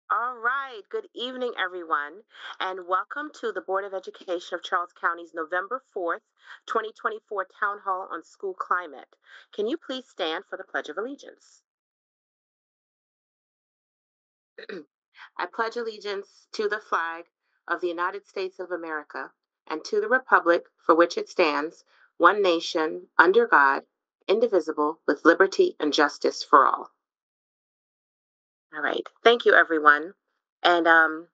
All right. Good evening, everyone, and welcome to the Board of Education of Charles County's November 4th, 2024 Town Hall on School Climate. Can you please stand for the Pledge of Allegiance? I pledge allegiance to the flag of the United States of America and to the republic for which it stands, one nation, under God, indivisible, with liberty and justice for all. All right. Thank you, everyone. And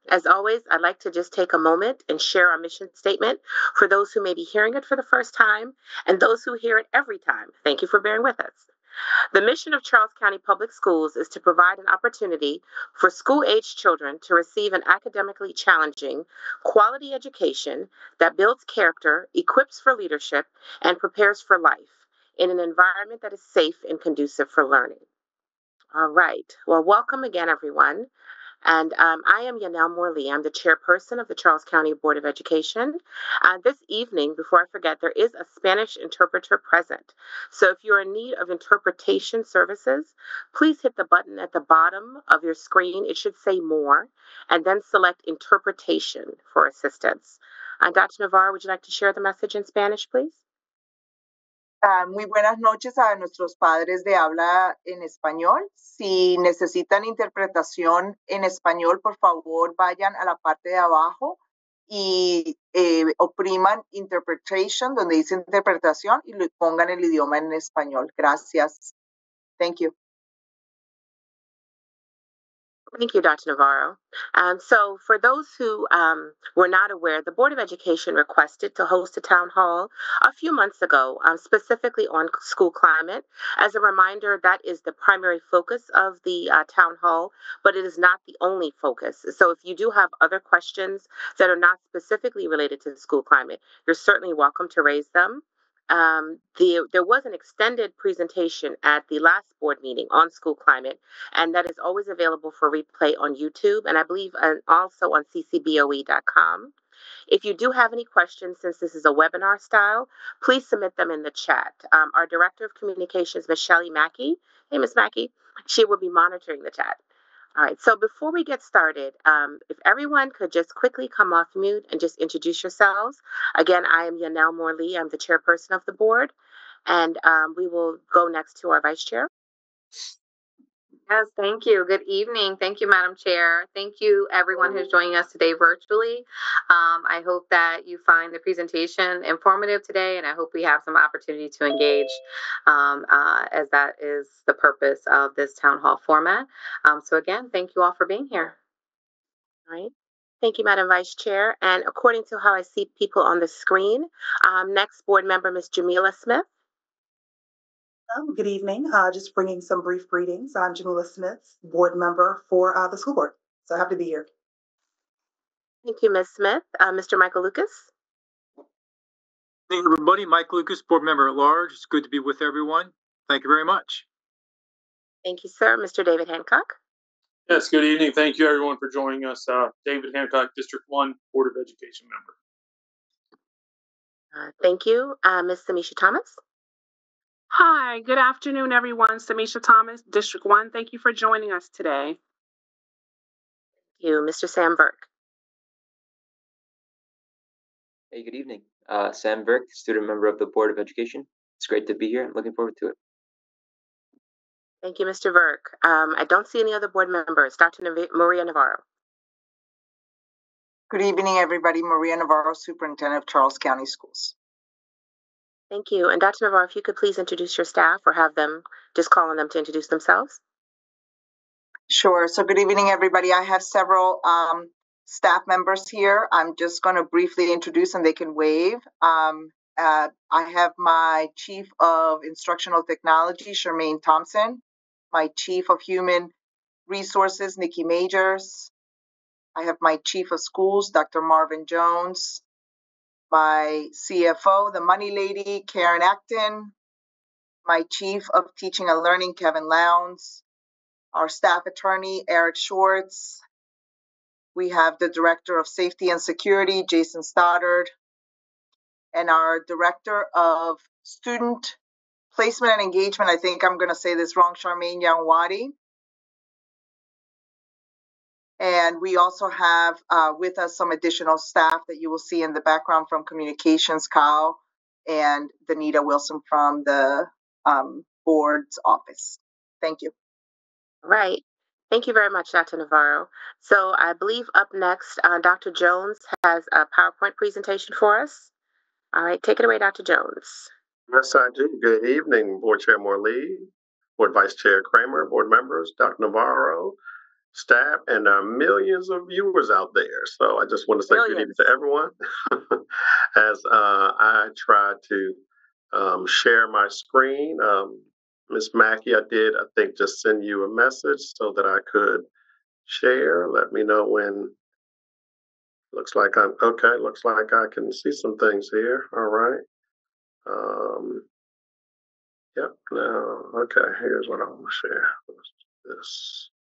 as always, I'd like to just take a moment and share our mission statement for those who may be hearing it for the first time and those who hear it every time. Thank you for bearing with us. The mission of Charles County Public Schools is to provide an opportunity for school-aged children to receive an academically challenging, quality education that builds character, equips for leadership, and prepares for life in an environment that is safe and conducive for learning. All right. Well, welcome again, everyone. And I am Yanel Morley. I'm the chairperson of the Charles County Board of Education. This evening, before I forget, there is a Spanish interpreter present. So if you're in need of interpretation services, please hit the button at the bottom of your screen. It should say more, and then select interpretation for assistance. Dr. Navarro, would you like to share the message in Spanish, please? Muy buenas noches a nuestros padres de habla en español. Si necesitan interpretación en español, por favor vayan a la parte de abajo y opriman interpretation, donde dice interpretación, y lo pongan el idioma en español. Gracias. Thank you. Thank you, Dr. Navarro. So for those who were not aware, the Board of Education requested to host a town hall a few months ago, specifically on school climate. As a reminder, that is the primary focus of the town hall, but it is not the only focus. So if you do have other questions that are not specifically related to the school climate, you're certainly welcome to raise them. There was an extended presentation at the last board meeting on school climate, and that is always available for replay on YouTube and I believe also on ccboe.com. If you do have any questions, since this is a webinar style, please submit them in the chat. Our Director of Communications, Ms. Shelley Mackey, hey, Ms. Mackey, she will be monitoring the chat. All right, so before we get started, if everyone could just quickly come off mute and just introduce yourselves. Again, I am Yanel Morley. I'm the chairperson of the board, and we will go next to our vice chair. Yes, thank you. Good evening. Thank you, Madam Chair. Thank you, everyone who's joining us today virtually. I hope that you find the presentation informative today, and I hope we have some opportunity to engage, as that is the purpose of this town hall format. So again, thank you all for being here. All right. Thank you, Madam Vice Chair. And according to how I see people on the screen, next board member, Ms. Jamila Smith. Good evening. Just bringing some brief greetings. I'm Jamila Smith, board member for the school board. So happy to be here. Thank you, Ms. Smith. Mr. Michael Lucas. Hey, everybody. Mike Lucas, board member at large. It's good to be with everyone. Thank you very much. Thank you, sir. Mr. David Hancock. Yes, good evening. Thank you, everyone, for joining us. David Hancock, District 1, Board of Education member. Thank you. Ms. Samisha Thomas. Hi, good afternoon, everyone. Samisha Thomas, District 1. Thank you for joining us today. Thank you. Mr. Sam Burke. Hey, good evening. Sam Burke, student member of the Board of Education. It's great to be here. I'm looking forward to it. Thank you, Mr. Burke. I don't see any other board members. Dr. Maria Navarro. Good evening, everybody. Maria Navarro, Superintendent of Charles County Schools. Thank you. And Dr. Navarro, if you could please introduce your staff or have them just call on them to introduce themselves. Sure. So good evening, everybody. I have several staff members here. I'm just going to briefly introduce and they can wave. I have my Chief of Instructional Technology, Charmaine Thompson, my Chief of Human Resources, Nikki Majors. I have my Chief of Schools, Dr. Marvin Jones, my CFO, the Money Lady, Karen Acton, my Chief of Teaching and Learning, Kevin Lowndes, our staff attorney, Eric Schwartz. We have the Director of Safety and Security, Jason Stoddard, and our Director of Student Placement and Engagement, I think I'm going to say this wrong, Charmaine Yangwadi. And we also have with us some additional staff that you will see in the background from communications, Kyle and Danita Wilson from the board's office. Thank you. Right. Thank you very much, Dr. Navarro. So I believe up next, Dr. Jones has a PowerPoint presentation for us. All right, take it away, Dr. Jones. Yes, I do. Good evening, Board Chair Morley, Board Vice Chair Kramer, board members, Dr. Navarro, staff, and millions of viewers out there. So I just want to say good evening to everyone as I try to share my screen. Ms. Mackey, I did, I think, just send you a message so that I could share. Let me know when. Looks like I'm okay. Looks like I can see some things here. All right. Yep. Now, okay. Here's what I want to share. This.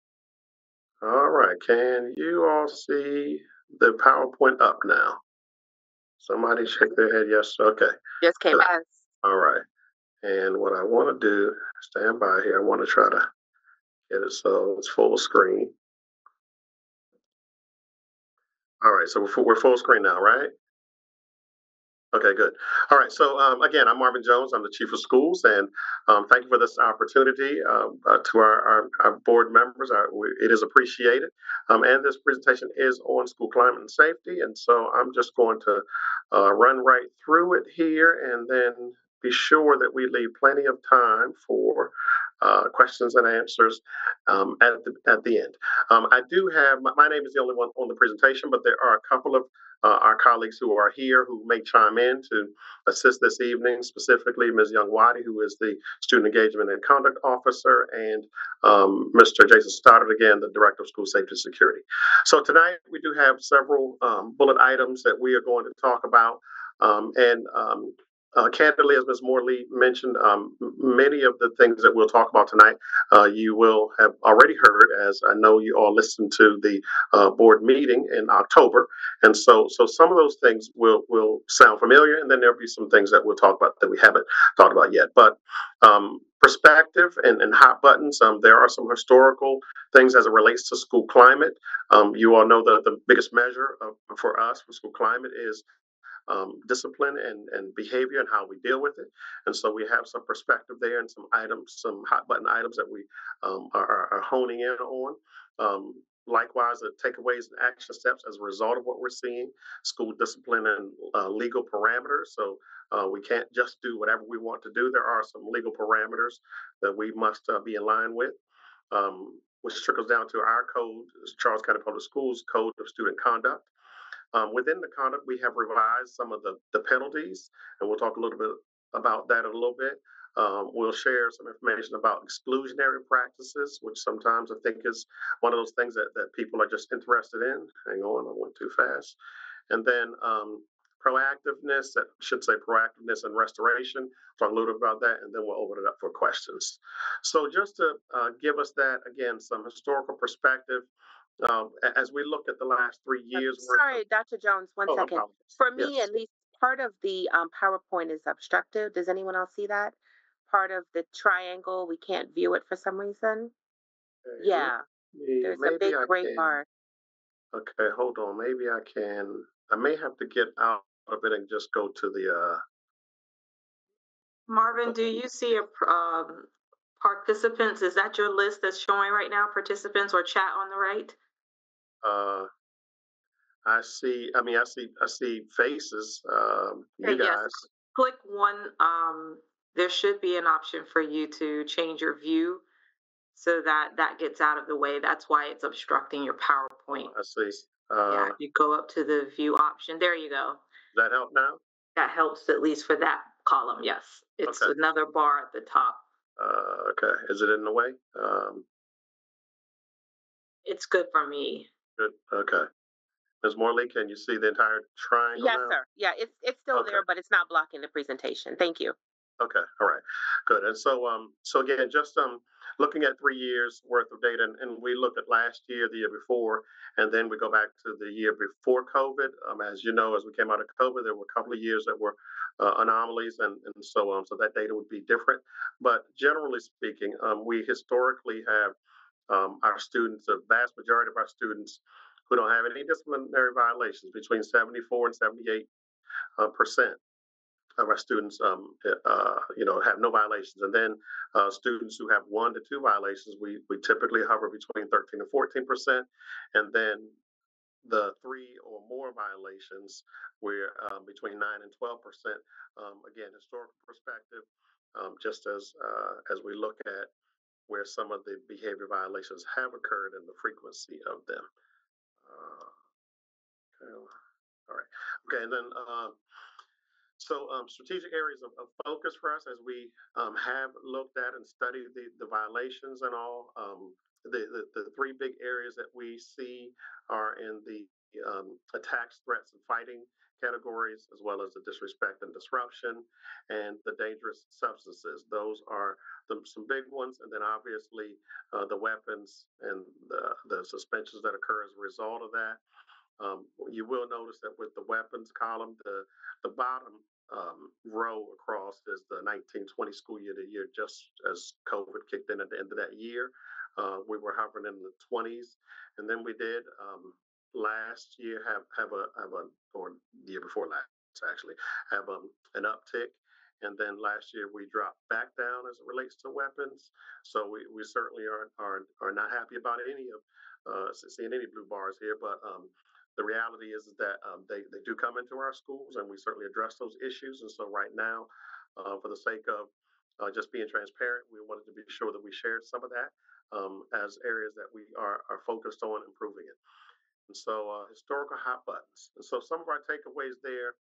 All right. Can you all see the PowerPoint up now? Somebody shake their head. Yes. Okay. Just came out. All right. And what I want to do, stand by here. I want to try to get it so it's full screen. All right. So we're full screen now, right? Okay, good. All right. So again, I'm Marvin Jones. I'm the Chief of Schools, and thank you for this opportunity to our board members. It is appreciated. And this presentation is on school climate and safety, and so I'm just going to run right through it here, and then be sure that we leave plenty of time for questions and answers at the end. I do have my name is the only one on the presentation, but there are a couple of our colleagues who are here who may chime in to assist this evening, specifically Ms. Young-Waddy, who is the Student Engagement and Conduct Officer, and Mr. Jason Stoddard, again, the Director of School Safety and Security. So tonight we do have several bullet items that we are going to talk about. Candidly, as Ms. Morley mentioned, many of the things that we'll talk about tonight, you will have already heard, as I know you all listened to the board meeting in October. And so some of those things will sound familiar, and then there'll be some things that we'll talk about that we haven't talked about yet. But perspective and hot buttons, there are some historical things as it relates to school climate. You all know that the biggest measure for us for school climate is discipline and behavior and how we deal with it. And so we have some perspective there and some items, some hot button items that we are honing in on. Likewise, the takeaways and action steps as a result of what we're seeing, school discipline and legal parameters. So we can't just do whatever we want to do. There are some legal parameters that we must be in line with, which trickles down to our code, Charles County Public Schools Code of Student Conduct. Within the conduct, we have revised some of the penalties, and we'll talk a little bit about that in a little bit. We'll share some information about exclusionary practices, which sometimes I think is one of those things that people are just interested in. Hang on, I went too fast. And then proactiveness, that should say proactiveness and restoration. Talk a little bit about that, and then we'll open it up for questions. So just to give us that, again, some historical perspective, as we look at the last 3 years. Sorry, Dr. Jones, one second. No, for me, yes, at least, part of the PowerPoint is obstructed. Does anyone else see that? Part of the triangle, we can't view it for some reason. Okay. Yeah, there's a big gray bar. Okay, hold on. Maybe I can. I may have to get out of it and just go to the. Marvin, do you see a participants? Is that your list that's showing right now? Participants or chat on the right? I see. I mean, I see faces. You guys. Yes. Click one. There should be an option for you to change your view, so that gets out of the way. That's why it's obstructing your PowerPoint. I see. Yeah, you go up to the view option. There you go. Does that help now? That helps at least for that column. Yes, it's okay. Another bar at the top. Okay. Is it in the way? It's good for me. Good. Okay. Ms. Morley, can you see the entire triangle? Yes, now? Sir. Yeah, it's still there, but it's not blocking the presentation. Thank you. Okay. All right. Good. And so again, just looking at 3 years worth of data, and we look at last year, the year before, and then we go back to the year before COVID. As you know, as we came out of COVID, there were a couple of years that were anomalies and so on. So that data would be different. But generally speaking, we historically have our students, the vast majority of our students who don't have any disciplinary violations, between 74 and 78% of our students, have no violations. And then students who have 1 to 2 violations, we typically hover between 13 and 14%. And then the 3 or more violations, we're between 9 and 12%. Again, historical perspective, just as we look at where some of the behavior violations have occurred and the frequency of them. Okay. All right. Okay, and then strategic areas of focus for us as we have looked at and studied the violations and all. The 3 big areas that we see are in the attacks, threats, and fighting categories, as well as the disrespect and disruption, and the dangerous substances. Those are some big ones, and then obviously the weapons and the suspensions that occur as a result of that. You will notice that with the weapons column, the bottom row across is the 1920 school year, the year just as COVID kicked in at the end of that year. We were hovering in the 20s, and then we did last year or the year before last actually, have an uptick. And then last year we dropped back down as it relates to weapons. So we certainly are not happy about any of seeing any blue bars here, but the reality is that they do come into our schools, and we certainly address those issues. And so right now, for the sake of just being transparent, we wanted to be sure that we shared some of that as areas that we are focused on improving it. And so historical hot buttons. And so some of our takeaways there,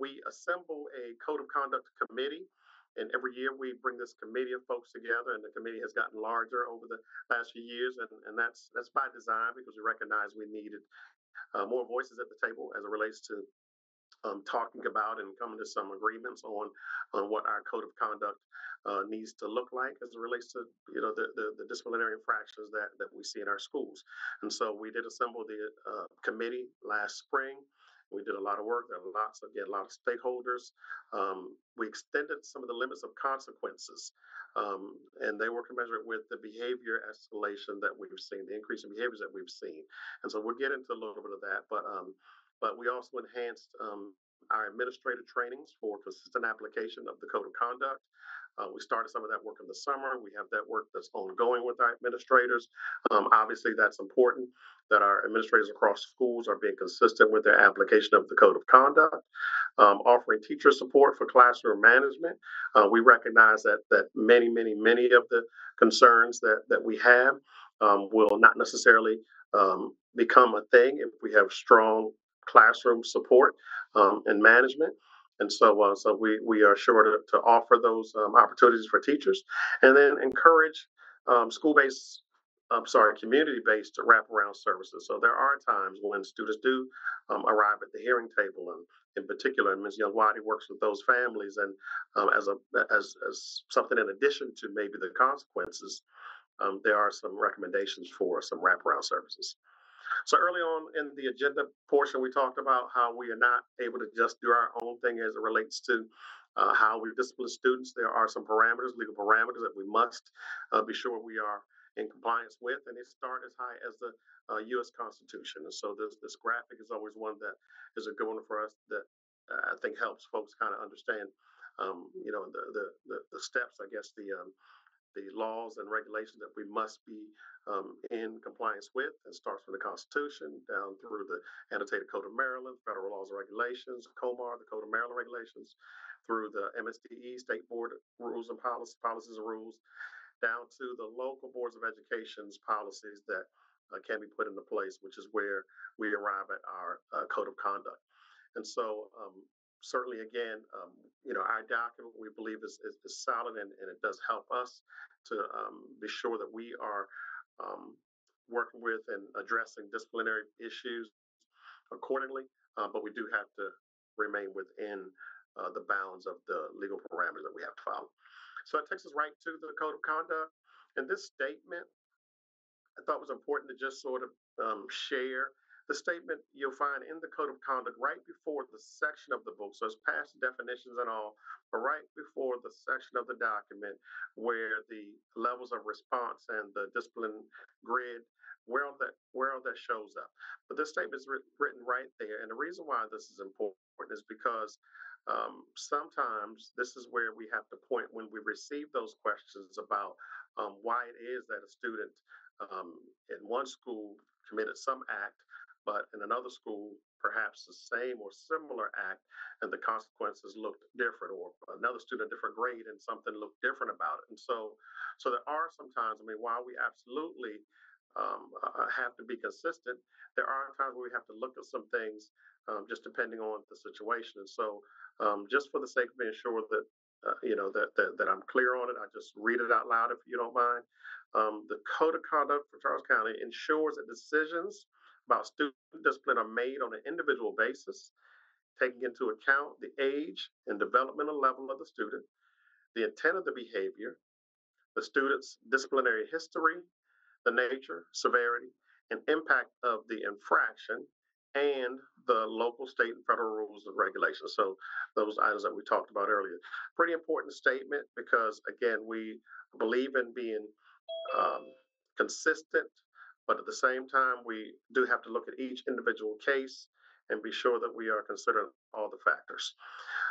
we assemble a code of conduct committee. And every year we bring this committee of folks together, and the committee has gotten larger over the last few years. And that's by design, because we recognize we needed more voices at the table as it relates to talking about and coming to some agreements on what our code of conduct needs to look like as it relates to the disciplinary infractions that we see in our schools. And so we did assemble the committee last spring. We did a lot of work. There were a lot of stakeholders. We extended some of the limits of consequences, and they were commensurate with the behavior escalation that we've seen, the increase in behaviors that we've seen. And so we'll get into a little bit of that, but we also enhanced our administrative trainings for consistent application of the code of conduct. We started some of that work in the summer. We have that work that's ongoing with our administrators. Obviously, that's important that our administrators across schools are being consistent with their application of the code of conduct. Offering teacher support for classroom management. We recognize that many of the concerns that we have will not necessarily become a thing if we have strong classroom support and management. And so we are sure to offer those opportunities for teachers, and then encourage community-based wraparound services. So there are times when students do arrive at the hearing table, and in particular, Ms. Young-Waddy works with those families, and as something in addition to maybe the consequences, there are some recommendations for some wraparound services. So early on in the agenda portion, we talked about how we are not able to just do our own thing as it relates to how we discipline students. There are some parameters, legal parameters, that we must be sure we are in compliance with, and they start as high as the U.S. Constitution. And so this graphic is always one that is a good one for us that I think helps folks kind of understand, the steps, I guess, the laws and regulations that we must be in compliance with. It starts from the Constitution down through the Annotated Code of Maryland, Federal Laws and Regulations, COMAR, the Code of Maryland Regulations, through the MSDE, State Board Rules and Policies and Rules, down to the local boards of education's policies that can be put into place, which is where we arrive at our code of conduct. And so certainly, again, our document, we believe, is solid, and it does help us to be sure that we are working with and addressing disciplinary issues accordingly, but we do have to remain within the bounds of the legal parameters that we have to follow. So it takes us right to the code of conduct. And this statement, I thought was important to just sort of share The statement you'll find in the Code of Conduct right before the section of the book, so it's past definitions and all, but right before the section of the document where the levels of response and the discipline grid, where all that shows up. But this statement is written right there, and the reason why this is important is because sometimes this is where we have to point when we receive those questions about why it is that a student in one school committed some act, but in another school, perhaps the same or similar act, and the consequences looked different, or another student, a different grade, and something looked different about it. And so there are sometimes, I mean, while we absolutely have to be consistent, there are times where we have to look at some things just depending on the situation. And so, just for the sake of being sure that that I'm clear on it, I just read it out loud if you don't mind. The Code of Conduct for Charles County ensures that decisions about student discipline are made on an individual basis, taking into account the age and developmental level of the student, the intent of the behavior, the student's disciplinary history, the nature, severity, and impact of the infraction, and the local, state, and federal rules and regulations. So those items that we talked about earlier. Pretty important statement because, again, we believe in being consistent, but at the same time, we do have to look at each individual case and be sure that we are considering all the factors.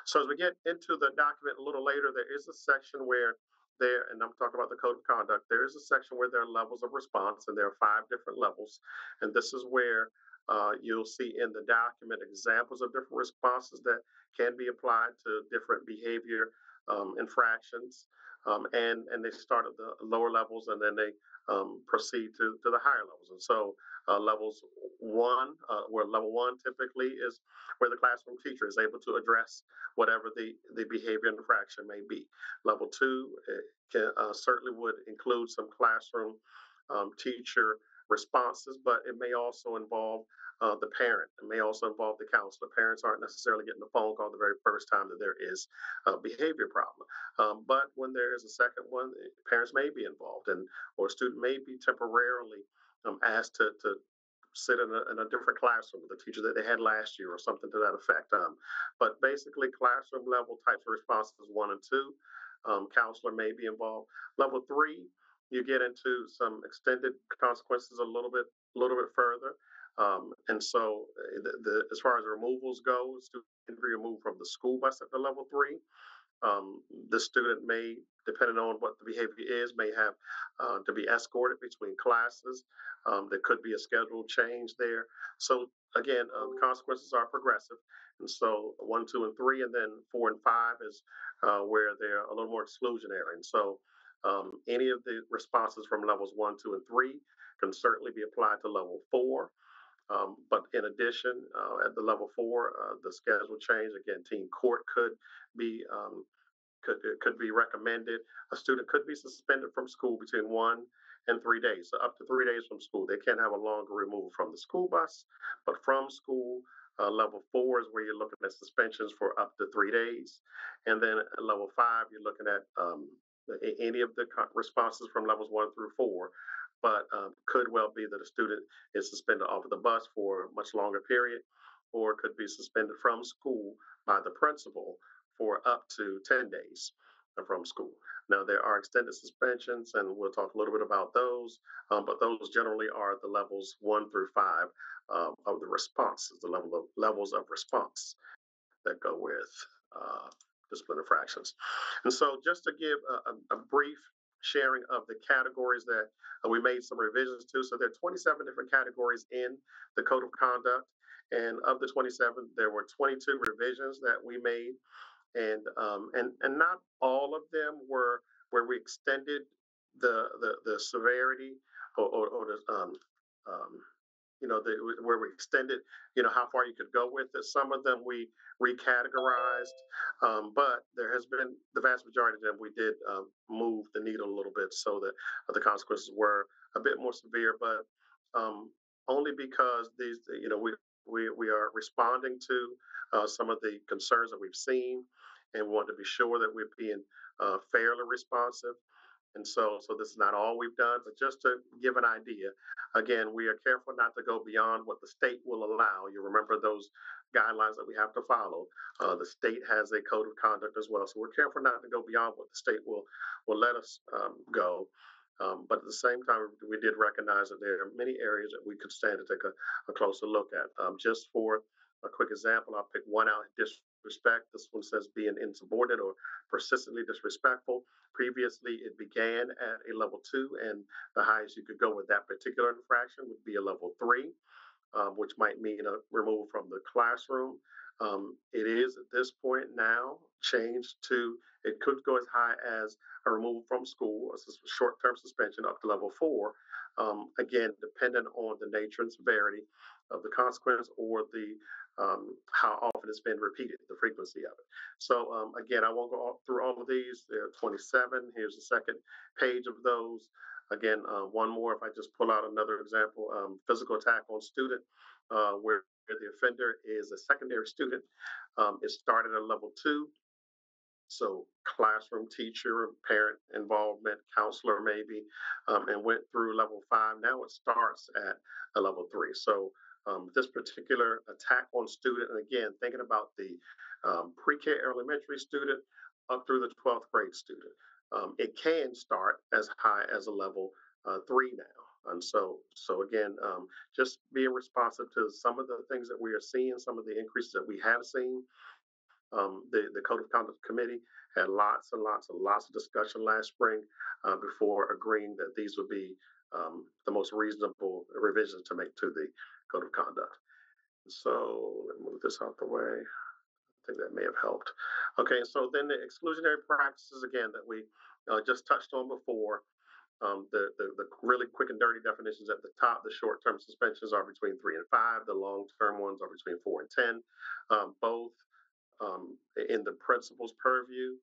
So as we get into the document a little later, there is a section where and I'm talking about the Code of Conduct, there is a section where there are levels of response, and there are 5 different levels. And this is where you'll see in the document examples of different responses that can be applied to different behavior infractions. And they start at the lower levels, and then they proceed to the higher levels. And so levels 1, where level 1 typically is where the classroom teacher is able to address whatever the behavior infraction may be. Level 2 certainly would include some classroom teacher responses, but it may also involve the parent. It may also involve the counselor. Parents aren't necessarily getting the phone call the very first time that there is a behavior problem. But when there is a second one, parents may be involved, or a student may be temporarily asked to sit in a different classroom with a teacher that they had last year or something to that effect. But basically, classroom level types of responses 1 and 2. Counselor may be involved. Level 3, you get into some extended consequences a little bit further. And so as far as removals go, students can be removed from the school bus at the level 3. The student may, depending on what the behavior is, may have to be escorted between classes. There could be a schedule change there. So again, the consequences are progressive. And so 1, 2, and 3, and then 4 and 5 is where they're a little more exclusionary. And so any of the responses from levels 1, 2, and 3 can certainly be applied to level 4. But in addition, at the level 4, the schedule change, again, teen court could be recommended. A student could be suspended from school between 1 and 3 days, so up to 3 days from school. They can have a longer removal from the school bus, but from school, level 4 is where you're looking at suspensions for up to 3 days. And then at level 5, you're looking at any of the responses from levels 1 through 4. But could well be that a student is suspended off of the bus for a much longer period, or could be suspended from school by the principal for up to 10 days from school. Now, there are extended suspensions, and we'll talk a little bit about those, but those generally are the levels 1 through 5 of the responses, the levels of response that go with discipline infractions. And so just to give a brief sharing of the categories that we made some revisions to. So there are 27 different categories in the Code of Conduct. And of the 27, there were 22 revisions that we made. And not all of them were where we extended the severity or where we extended, how far you could go with it. Some of them we recategorized, but there has been the vast majority of them we did move the needle a little bit so that the consequences were a bit more severe, but only because these, we are responding to some of the concerns that we've seen, and we want to be sure that we're being fairly responsive. And so this is not all we've done, but just to give an idea, again, we are careful not to go beyond what the state will allow. You remember those guidelines that we have to follow. The state has a code of conduct as well. So we're careful not to go beyond what the state will let us go. But at the same time, we did recognize that there are many areas that we could stand to take a closer look at. Just for a quick example, I'll pick one out: disrespect. This one says being insubordinate or persistently disrespectful. Previously, it began at a level 2, and the highest you could go with that particular infraction would be a level 3, which might mean a removal from the classroom. It is at this point now changed to, it could go as high as a removal from school, a short-term suspension up to level 4, again, dependent on the nature and severity of the consequence or the how often it's been repeated, the frequency of it. So again, I won't go through all of these. There are 27. Here's the second page of those. Again, one more, if I just pull out another example, physical attack on student, where the offender is a secondary student. It started at level 2. So classroom teacher, parent involvement, counselor maybe, and went through level 5. Now it starts at a level 3. So this particular attack on student, and again, thinking about the pre-K elementary student up through the 12th grade student, it can start as high as a level 3 now. And so again, just being responsive to some of the things that we are seeing, some of the increases that we have seen. The Code of Conduct Committee had lots of discussion last spring before agreeing that these would be the most reasonable revisions to make to the Code of Conduct. So let me move this out the way. I think that may have helped. Okay, so then the exclusionary practices, again, that we just touched on before. The really quick and dirty definitions at the top. The short-term suspensions are between 3 and 5. The long-term ones are between 4 and 10. Both in the principal's purview.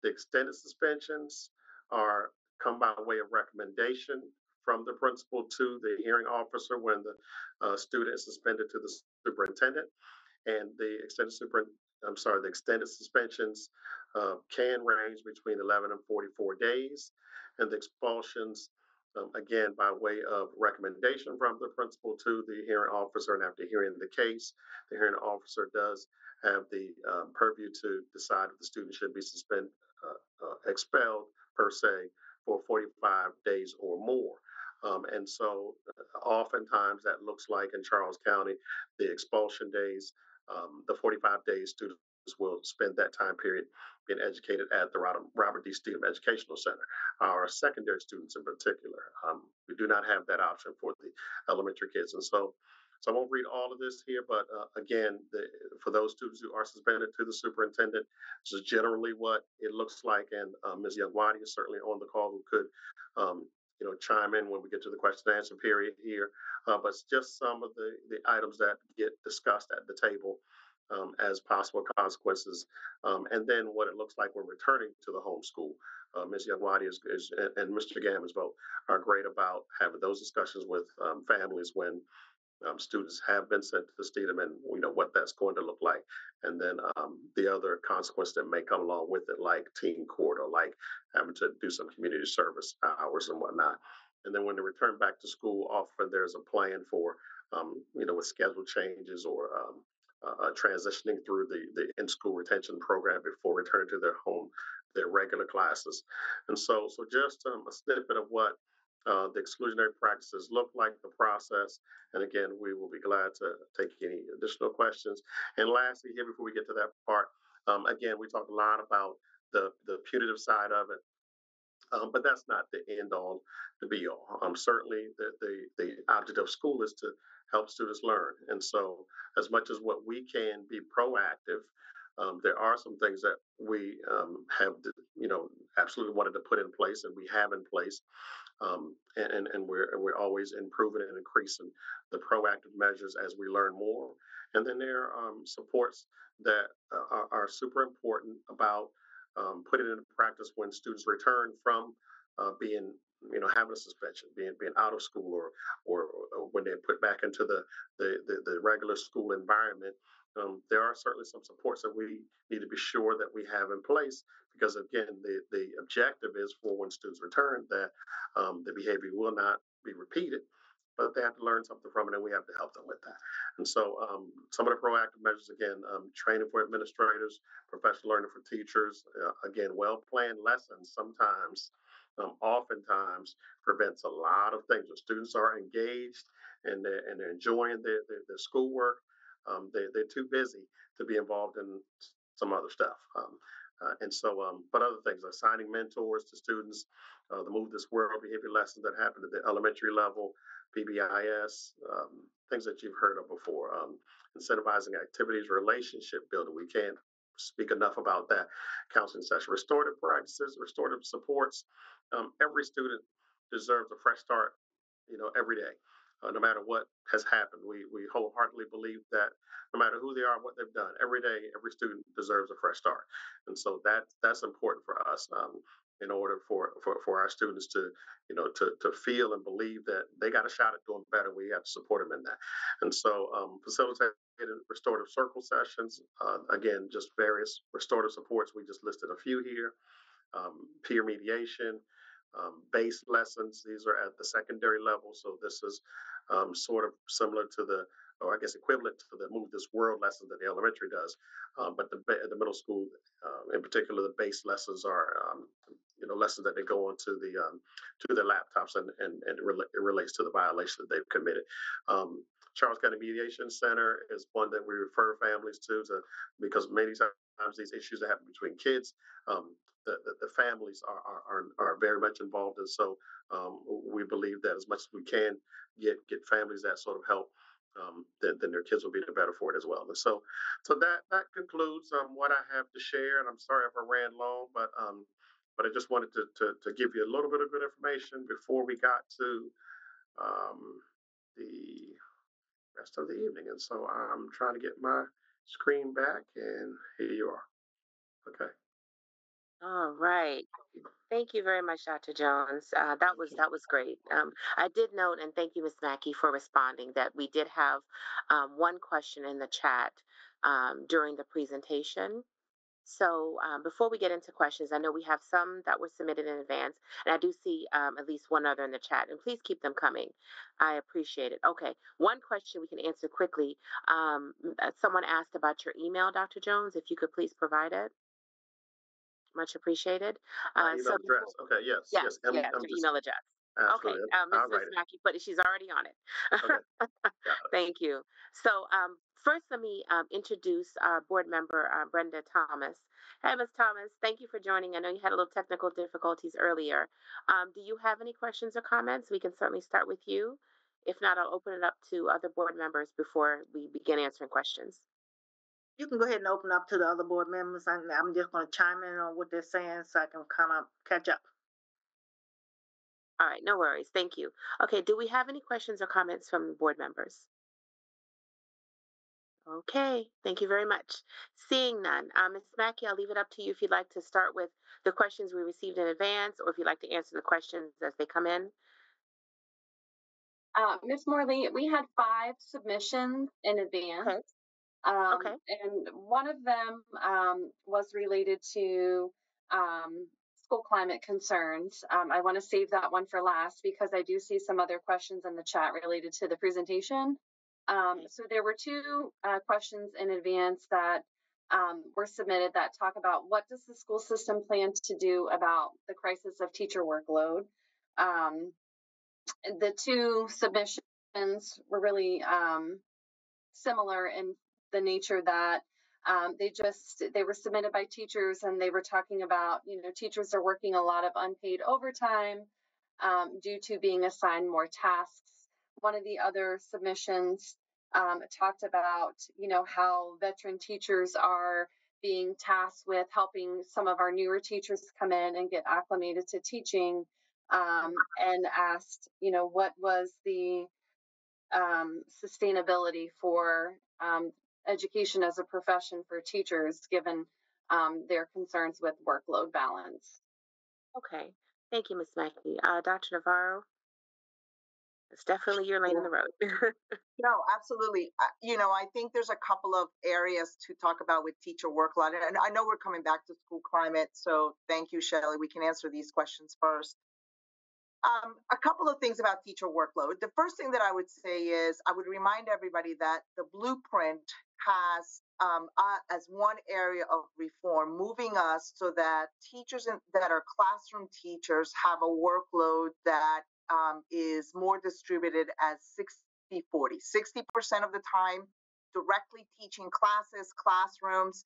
The extended suspensions come by way of recommendation from the principal to the hearing officer when the student is suspended to the superintendent. And the extended suspensions can range between 11 and 44 days. And the expulsions, again, by way of recommendation from the principal to the hearing officer. And after hearing the case, the hearing officer does have the purview to decide if the student should be expelled per se for 45 days or more. And so oftentimes that looks like in Charles County, the expulsion days, the 45 days students will spend that time period being educated at the Robert D. Steedham Educational Center. Our secondary students in particular, we do not have that option for the elementary kids. And so I won't read all of this here, but again, for those students who are suspended to the superintendent, this is generally what it looks like. And Ms. Youngwadi is certainly on the call, who could chime in when we get to the question and answer period here. But it's just some of the items that get discussed at the table as possible consequences. And then what it looks like when returning to the homeschool. Ms. Youngwadi and Mr. Gammons both are great about having those discussions with families when students have been sent to the Steedham, and we know what that's going to look like. And then the other consequences that may come along with it, like teen court or like having to do some community service hours and whatnot. And then when they return back to school, often there's a plan for, with schedule changes or transitioning through the in-school retention program before returning to their regular classes. And so just a snippet of what the exclusionary practices look like, the process. And again, we will be glad to take any additional questions. And lastly, here before we get to that part, again, we talked a lot about the punitive side of it. But that's not the end all, the be all. Certainly, the object of school is to help students learn. And so, as much as what we can be proactive, there are some things that we have, absolutely wanted to put in place, and we have in place, and we're always improving and increasing the proactive measures as we learn more. And then there are supports that are super important about putting it into practice when students return from being, having a suspension, being out of school, or when they're put back into the regular school environment, there are certainly some supports that we need to be sure that we have in place, because again, the objective is for when students return that the behavior will not be repeated, but they have to learn something from it, and we have to help them with that. And so some of the proactive measures, again, training for administrators, professional learning for teachers, again, well-planned lessons sometimes, oftentimes prevents a lot of things. The students are engaged and they're enjoying their schoolwork. They're too busy to be involved in some other stuff. But other things, assigning mentors to students, the Move This World behavior lessons that happen at the elementary level, PBIS, things that you've heard of before, incentivizing activities, relationship building. We can't speak enough about that. Counseling session, restorative practices, restorative supports. Every student deserves a fresh start, every day. No matter what has happened, we wholehearttedly believe that no matter who they are, what they've done, every day, every student deserves a fresh start. And so that's important for us, in order for our students to feel and believe that they got a shot at doing better. We have to support them in that. And so facilitating restorative circle sessions, again, just various restorative supports. We just listed a few here. Peer mediation, base lessons. These are at the secondary level. So this is sort of similar to or I guess equivalent to the Move This World lessons that the elementary does. But the middle school, in particular, the base lessons are, lessons that they go on to their laptops, and it relates to the violation that they've committed. Charles County Mediation Center is one that we refer families to because many times these issues that happen between kids, the families are very much involved, and so we believe that as much as we can get families that sort of help, then their kids will be the better for it as well. And so that concludes what I have to share. And I'm sorry if I ran long, but I just wanted to give you a little bit of good information before we got to the rest of the evening. And so I'm trying to get my screen back, and here you are. Okay. All right. Thank you very much, Dr. Jones. That was great. I did note, and thank you, Ms. Mackey, for responding, that we did have one question in the chat during the presentation. So before we get into questions, I know we have some that were submitted in advance, and I do see at least one other in the chat, and please keep them coming. I appreciate it. Okay, one question we can answer quickly. Someone asked about your email, Dr. Jones, if you could please provide it. Much appreciated. Email address. Okay, yes. Your email address. Absolutely. Okay, Ms. Mackey put it. She's already on it. Okay. Thank you. So first, let me introduce our board member, Brenda Thomas. Hey, Ms. Thomas, thank you for joining. I know you had a little technical difficulties earlier. Do you have any questions or comments? We can certainly start with you. If not, I'll open it up to other board members before we begin answering questions. You can go ahead and open up to the other board members. I'm just going to chime in on what they're saying so I can kind of catch up. All right, no worries. Thank you. Okay, do we have any questions or comments from board members? Okay, thank you very much. Seeing none, Ms. Mackey, I'll leave it up to you if you'd like to start with the questions we received in advance, or if you'd like to answer the questions as they come in. Ms. Morley, we had 5 submissions in advance. Okay. And one of them was related to school climate concerns. I want to save that one for last because I do see some other questions in the chat related to the presentation. So there were 2 questions in advance that were submitted that talk about what does the school system plan to do about the crisis of teacher workload. The 2 submissions were really similar in the nature that they were submitted by teachers, and they were talking about, teachers are working a lot of unpaid overtime due to being assigned more tasks. One of the other submissions talked about, how veteran teachers are being tasked with helping some of our newer teachers come in and get acclimated to teaching, and asked, what was the sustainability for education as a profession for teachers, given their concerns with workload balance. Okay, thank you, Ms. Mackey. Dr. Navarro, It's definitely your lane in the road. No, absolutely. I think there's a couple of areas to talk about with teacher workload. And I know we're coming back to school climate, so thank you, Shelley. We can answer these questions first. A couple of things about teacher workload. The first thing that I would say is I would remind everybody that the blueprint has as one area of reform, moving us so that teachers that are classroom teachers have a workload that is more distributed as 60-40. 60% of the time directly teaching classes, classrooms,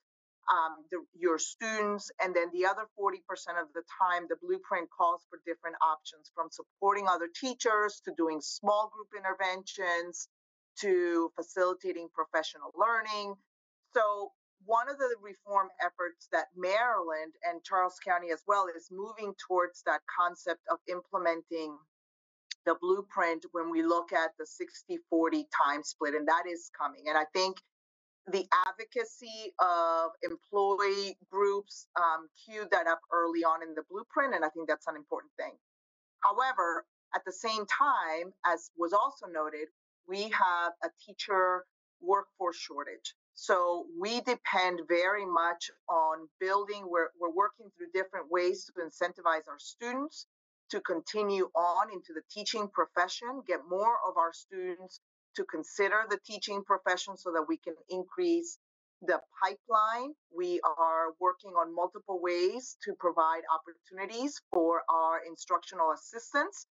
your students, and then the other 40% of the time, the blueprint calls for different options, from supporting other teachers to doing small group interventions to facilitating professional learning. So one of the reform efforts that Maryland and Charles County as well is moving towards that concept of implementing the blueprint when we look at the 60-40 time split, and that is coming. And I think the advocacy of employee groups queued that up early on in the blueprint, and I think that's an important thing. However, at the same time, as was also noted, we have a teacher workforce shortage. So we depend very much on building, we're working through different ways to incentivize our students to continue on into the teaching profession, get more of our students to consider the teaching profession so that we can increase the pipeline. We are working on multiple ways to provide opportunities for our instructional assistants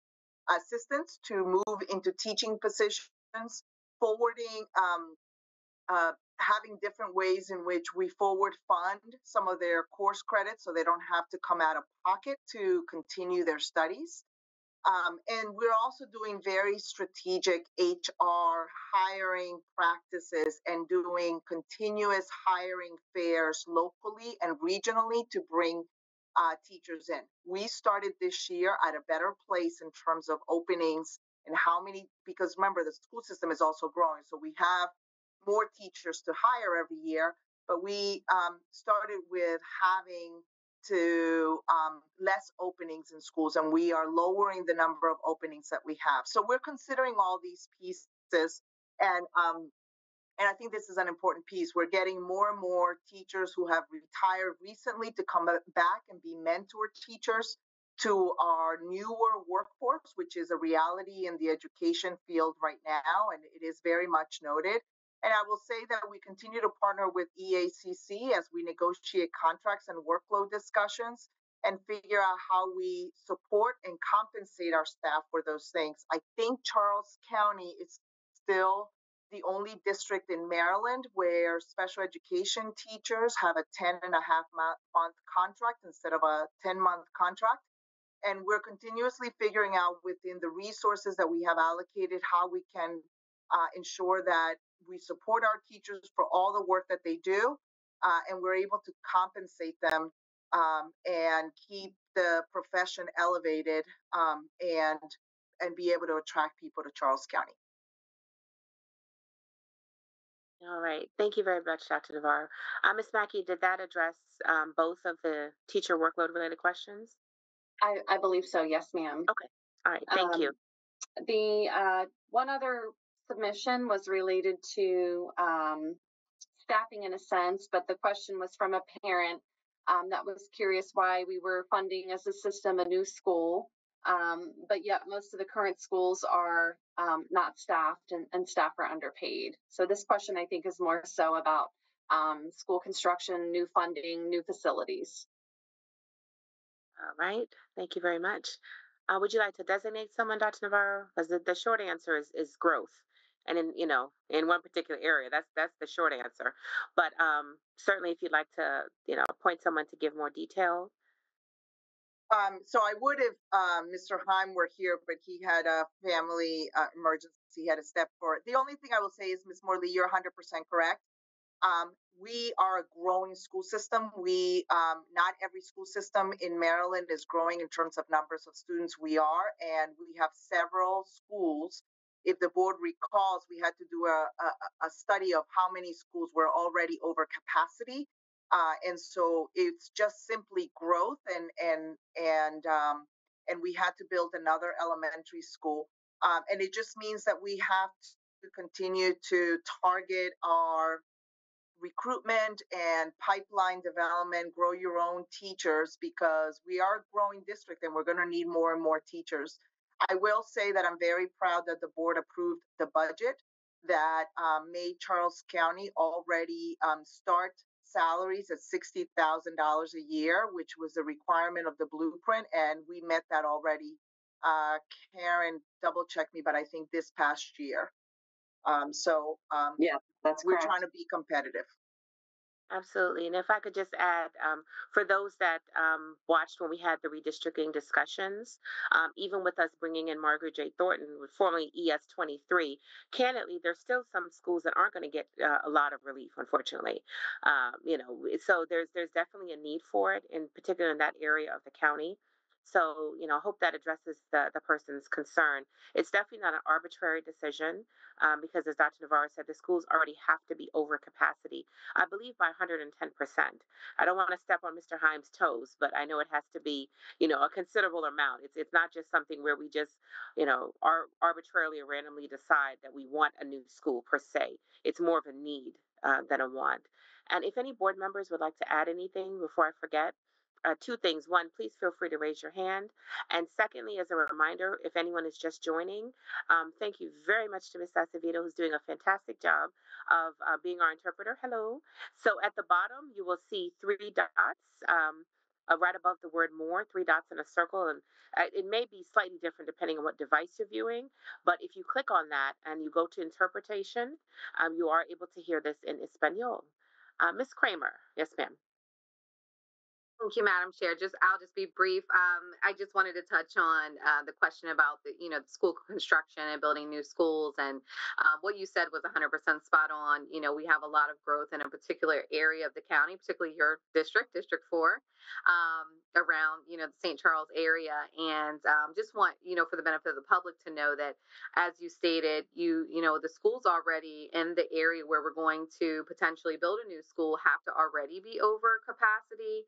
to move into teaching positions, forwarding, having different ways in which we forward fund some of their course credits so they don't have to come out of pocket to continue their studies. And we're also doing very strategic HR hiring practices and doing continuous hiring fairs locally and regionally to bring teachers in. We started this year at a better place in terms of openings and how many, because remember, the school system is also growing. So we have more teachers to hire every year, but we started with having to less openings in schools, and we are lowering the number of openings that we have. So we're considering all these pieces, and I think this is an important piece. We're getting more and more teachers who have retired recently to come back and be mentor teachers to our newer workforce, which is a reality in the education field right now, and it is very much noted. And I will say that we continue to partner with EACC as we negotiate contracts and workload discussions and figure out how we support and compensate our staff for those things. I think Charles County is still the only district in Maryland where special education teachers have a 10.5-month contract instead of a 10-month contract. And we're continuously figuring out within the resources that we have allocated how we can ensure that we support our teachers for all the work that they do, and we're able to compensate them and keep the profession elevated and be able to attract people to Charles County. All right. Thank you very much, Dr. Navarro. Ms. Mackey, did that address both of the teacher workload related questions? I believe so. Yes, ma'am. Okay. All right. Thank you. The one other submission was related to staffing in a sense, but the question was from a parent that was curious why we were funding as a system a new school, but yet most of the current schools are not staffed and staff are underpaid. So this question, I think, is more so about school construction, new funding, new facilities. All right. Thank you very much. Would you like to designate someone, Dr. Navarro? Because the short answer is growth. And in one particular area, that's the short answer. But certainly if you'd like to, appoint someone to give more detail. So I would if Mr. Heim were here, but he had a family emergency. He had to step for it. The only thing I will say is, Ms. Morley, you're 100% correct. We are a growing school system. Not every school system in Maryland is growing in terms of numbers of students. We are, and we have several schools. If the board recalls, we had to do a study of how many schools were already over capacity. And so it's just simply growth, and we had to build another elementary school. And it just means that we have to continue to target our recruitment and pipeline development, grow your own teachers, because we are a growing district and we're going to need more and more teachers. I will say that I'm very proud that the board approved the budget that made Charles County already start salaries at $60,000 a year, which was a requirement of the blueprint, and we met that already. Karen, double check me, but I think this past year. Yeah, that's we're correct. trying to be competitive. Absolutely. And if I could just add, for those that watched when we had the redistricting discussions, even with us bringing in Margaret J. Thornton, formerly ES23, candidly, there's still some schools that aren't going to get a lot of relief, unfortunately. So there's definitely a need for it, in particular in that area of the county. So, I hope that addresses the person's concern. It's definitely not an arbitrary decision because, as Dr. Navarro said, the schools already have to be over capacity. I believe by 110%. I don't want to step on Mr. Himes' toes, but I know it has to be, a considerable amount. It's not just something where we just, arbitrarily or randomly decide that we want a new school per se. It's more of a need than a want. And if any board members would like to add anything before I forget, two things. One, please feel free to raise your hand. And secondly, as a reminder, if anyone is just joining, thank you very much to Ms. Acevedo, who's doing a fantastic job of being our interpreter. Hello. So at the bottom, you will see three dots right above the word more, three dots in a circle. And it may be slightly different depending on what device you're viewing. But if you click on that and you go to interpretation, you are able to hear this in Espanol. Ms. Kramer. Yes, ma'am. Thank you, Madam Chair. I'll just be brief. I just wanted to touch on the question about the school construction and building new schools, and what you said was 100% spot on. We have a lot of growth in a particular area of the county, particularly your district, District 4, around the St. Charles area, and just want for the benefit of the public to know that, as you stated, the schools already in the area where we're going to potentially build a new school have to already be over capacity.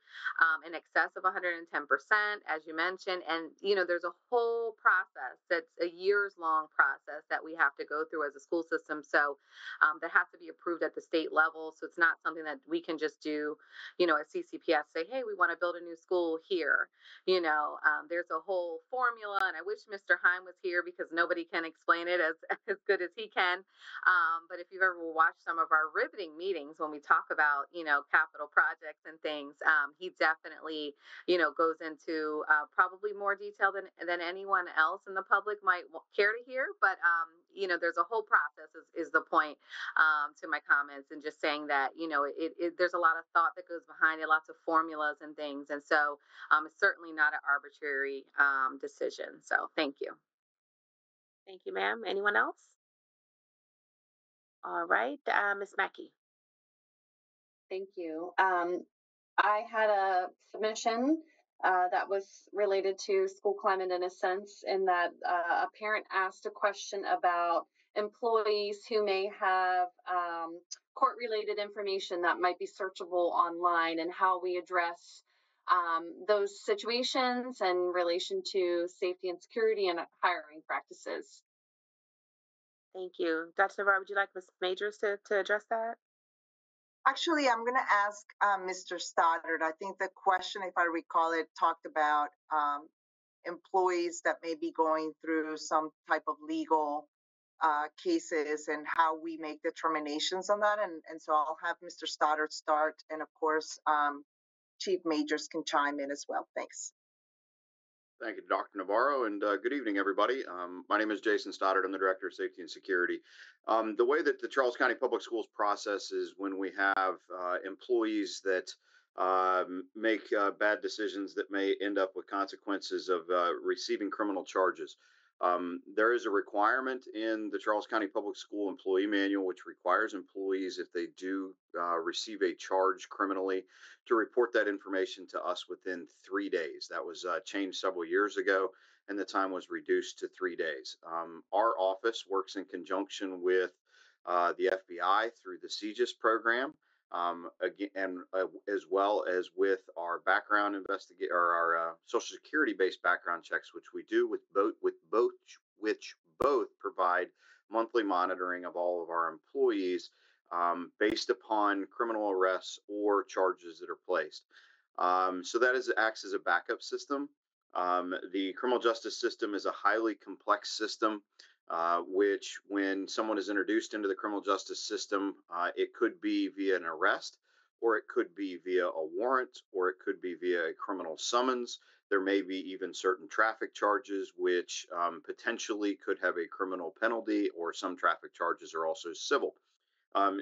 In excess of 110%, as you mentioned. And, there's a whole process that's a years-long process that we have to go through as a school system. So that has to be approved at the state level. So it's not something that we can just do, at CCPS, say, hey, we want to build a new school here. There's a whole formula, and I wish Mr. Heim was here because nobody can explain it as good as he can. But if you've ever watched some of our riveting meetings when we talk about, capital projects and things, he definitely, goes into probably more detail than anyone else in the public might care to hear. But, there's a whole process is the point to my comments, and just saying that, there's a lot of thought that goes behind it, lots of formulas and things. And so it's certainly not an arbitrary decision. So thank you. Thank you, ma'am. Anyone else? All right, Ms. Mackey. Thank you. I had a submission that was related to school climate in a sense, in that a parent asked a question about employees who may have court-related information that might be searchable online, and how we address those situations in relation to safety and security and hiring practices. Thank you. Dr. Navarro, would you like Ms. Majors to address that? Actually, I'm going to ask Mr. Stoddard. I think the question, if I recall it, talked about employees that may be going through some type of legal cases and how we make determinations on that. And so I'll have Mr. Stoddard start. And of course, Chief Majors can chime in as well. Thanks. Thank you, Dr. Navarro, and good evening, everybody. My name is Jason Stoddard. I'm the Director of Safety and Security. The way that the Charles County Public Schools process is when we have employees that make bad decisions that may end up with consequences of receiving criminal charges. There is a requirement in the Charles County Public School Employee Manual, which requires employees, if they do receive a charge criminally, to report that information to us within 3 days. That was changed several years ago, and the time was reduced to 3 days. Our office works in conjunction with the FBI through the CGIS program, as well as with our background or our Social Security based background checks, which we do with both which both provide monthly monitoring of all of our employees based upon criminal arrests or charges that are placed. So that acts as a backup system. The criminal justice system is a highly complex system, which when someone is introduced into the criminal justice system, it could be via an arrest, or it could be via a warrant, or it could be via a criminal summons. There may be even certain traffic charges, which potentially could have a criminal penalty, or some traffic charges are also civil.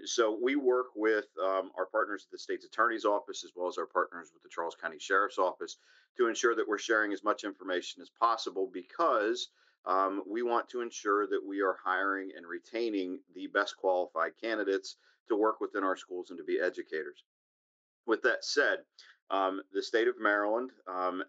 So we work with our partners at the state's attorney's office, as well as our partners with the Charles County Sheriff's Office, to ensure that we're sharing as much information as possible, because we want to ensure that we are hiring and retaining the best qualified candidates to work within our schools and to be educators. With that said, the state of Maryland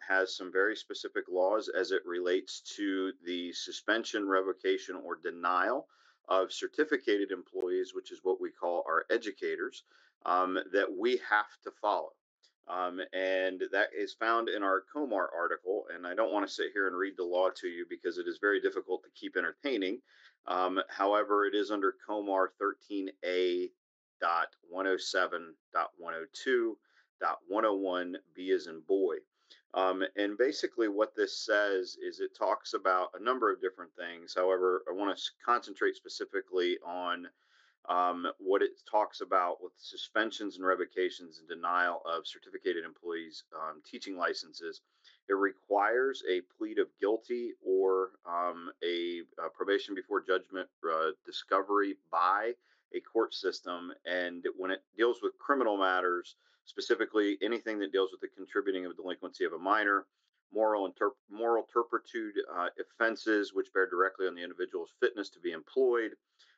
has some very specific laws as it relates to the suspension, revocation, or denial of certificated employees, which is what we call our educators, that we have to follow. And that is found in our COMAR article. And I don't want to sit here and read the law to you because it is very difficult to keep entertaining. However, it is under COMAR 13A.107.102.101 B as in boy. And basically what this says is it talks about a number of different things. However, I want to concentrate specifically on what it talks about with suspensions and revocations and denial of certificated employees' teaching licenses. It requires a plea of guilty or a probation before judgment discovery by a court system. And when it deals with criminal matters, specifically anything that deals with the contributing of delinquency of a minor, moral turpitude offenses which bear directly on the individual's fitness to be employed,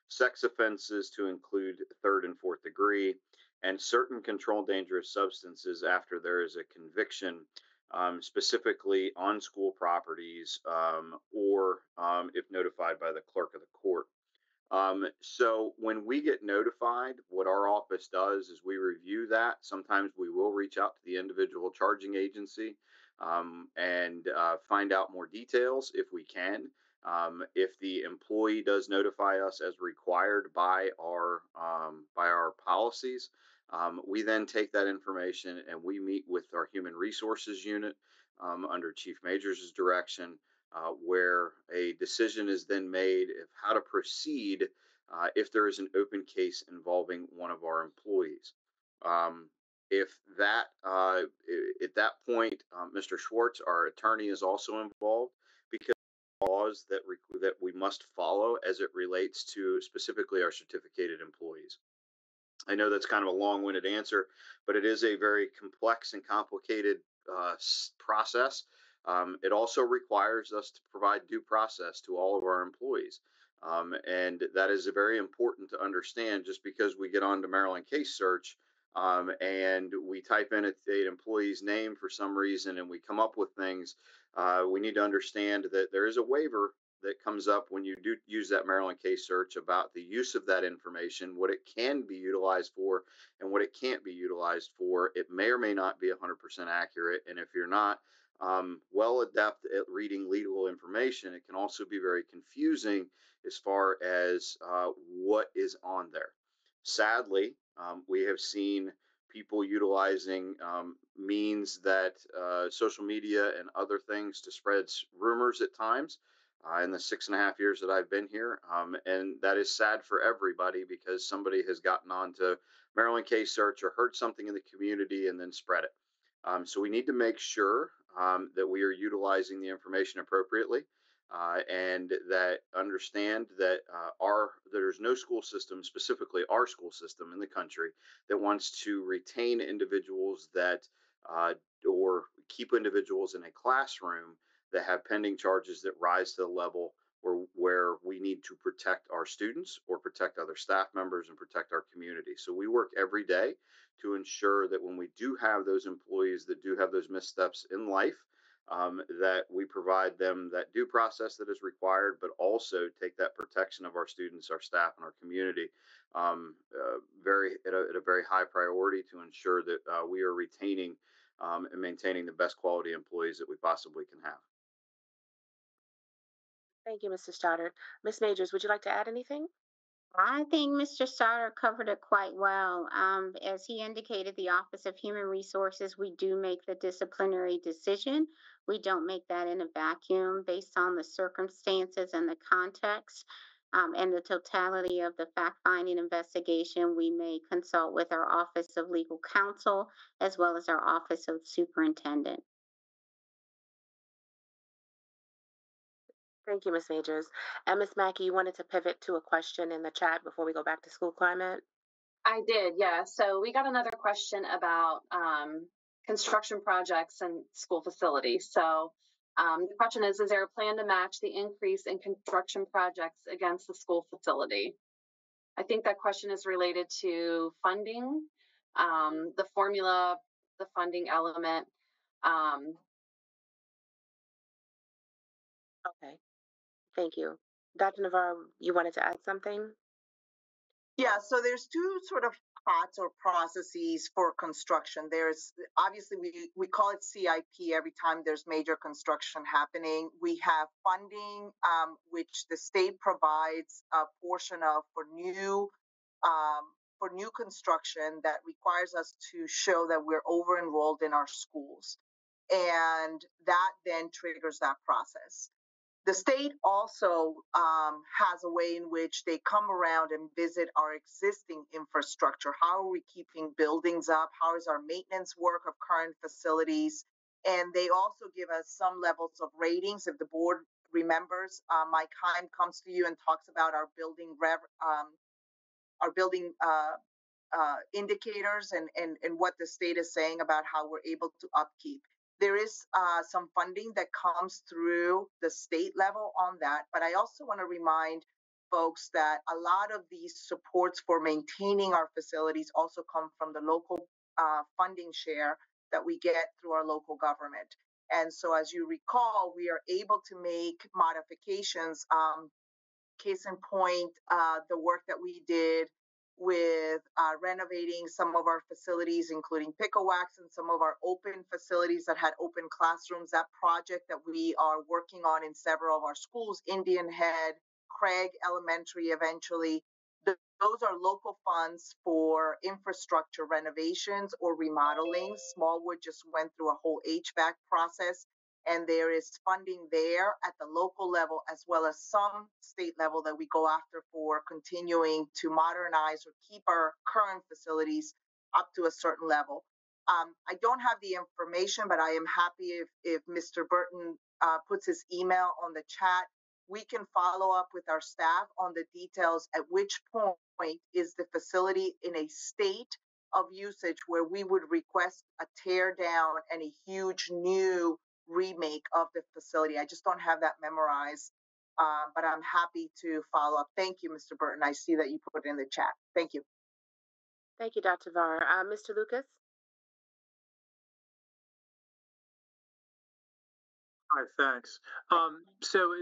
sex offenses to include third and fourth degree, and certain controlled dangerous substances after there is a conviction, specifically on school properties or if notified by the clerk of the court. So when we get notified, what our office does is we review that. Sometimes we will reach out to the individual charging agency and find out more details if we can. If the employee does notify us as required by our policies, we then take that information and we meet with our human resources unit under Chief Majors' direction, where a decision is then made of how to proceed if there is an open case involving one of our employees. If that at that point, Mr. Schwartz, our attorney, is also involved, because laws that we must follow as it relates to specifically our certificated employees. I know that's kind of a long-winded answer, but it is a very complex and complicated process. It also requires us to provide due process to all of our employees. And that is very important to understand. Just because we get onto Maryland Case Search and we type in an employee's name for some reason and we come up with things, we need to understand that there is a waiver that comes up when you do use that Maryland Case Search about the use of that information, what it can be utilized for and what it can't be utilized for. It may or may not be 100% accurate. And if you're not well adept at reading legal information, it can also be very confusing as far as what is on there. Sadly, we have seen people utilizing means that social media and other things to spread rumors at times in the 6.5 years that I've been here. And that is sad for everybody because somebody has gotten onto Maryland Case Search or heard something in the community and then spread it. So we need to make sure that we are utilizing the information appropriately and that understand that there's no school system, specifically our school system in the country, that wants to retain individuals that or keep individuals in a classroom that have pending charges that rise to the level where we need to protect our students or protect other staff members and protect our community. So we work every day to ensure that when we do have those employees that do have those missteps in life, that we provide them that due process that is required, but also take that protection of our students, our staff, and our community at a very high priority to ensure that we are retaining and maintaining the best quality employees that we possibly can have. Thank you, Mr. Stoddard. Ms. Majors, would you like to add anything? I think Mr. Stoddard covered it quite well. As he indicated, the Office of Human Resources, we do make the disciplinary decision. We don't make that in a vacuum based on the circumstances and the context and the totality of the fact-finding investigation. We may consult with our Office of Legal Counsel as well as our Office of Superintendent. Thank you, Ms. Majors. And Ms. Mackey, you wanted to pivot to a question in the chat before we go back to school climate? I did, yeah. So we got another question about construction projects and school facilities. So the question is there a plan to match the increase in construction projects against the school facility? I think that question is related to funding, the formula, the funding element. Okay, thank you. Dr. Navarro, you wanted to add something? Yeah, so there's two sort of pots or processes for construction. There's obviously we call it CIP every time there's major construction happening. We have funding, which the state provides a portion of for new construction that requires us to show that we're over enrolled in our schools, and that then triggers that process. The state also has a way in which they come around and visit our existing infrastructure. How are we keeping buildings up? How is our maintenance work of current facilities? And they also give us some levels of ratings. If the board remembers, Mike Heim comes to you and talks about our building indicators and what the state is saying about how we're able to upkeep. There is some funding that comes through the state level on that, but I also want to remind folks that a lot of these supports for maintaining our facilities also come from the local funding share that we get through our local government. And so as you recall, we are able to make modifications. Case in point, the work that we did with renovating some of our facilities, including Pickle Wax and some of our open facilities that had open classrooms. That project that we are working on in several of our schools, Indian Head, Craig Elementary eventually, those are local funds for infrastructure renovations or remodeling. Smallwood just went through a whole HVAC process, and there is funding there at the local level as well as some state level that we go after for continuing to modernize or keep our current facilities up to a certain level. I don't have the information, but I am happy if Mr. Burton puts his email on the chat. We can follow up with our staff on the details at which point is the facility in a state of usage where we would request a tear down and a huge new remake of the facility. I just don't have that memorized, but I'm happy to follow up. Thank you, Mr. Burton. I see that you put it in the chat. Thank you. Thank you, Dr. Var. Mr. Lucas? Hi, thanks. So,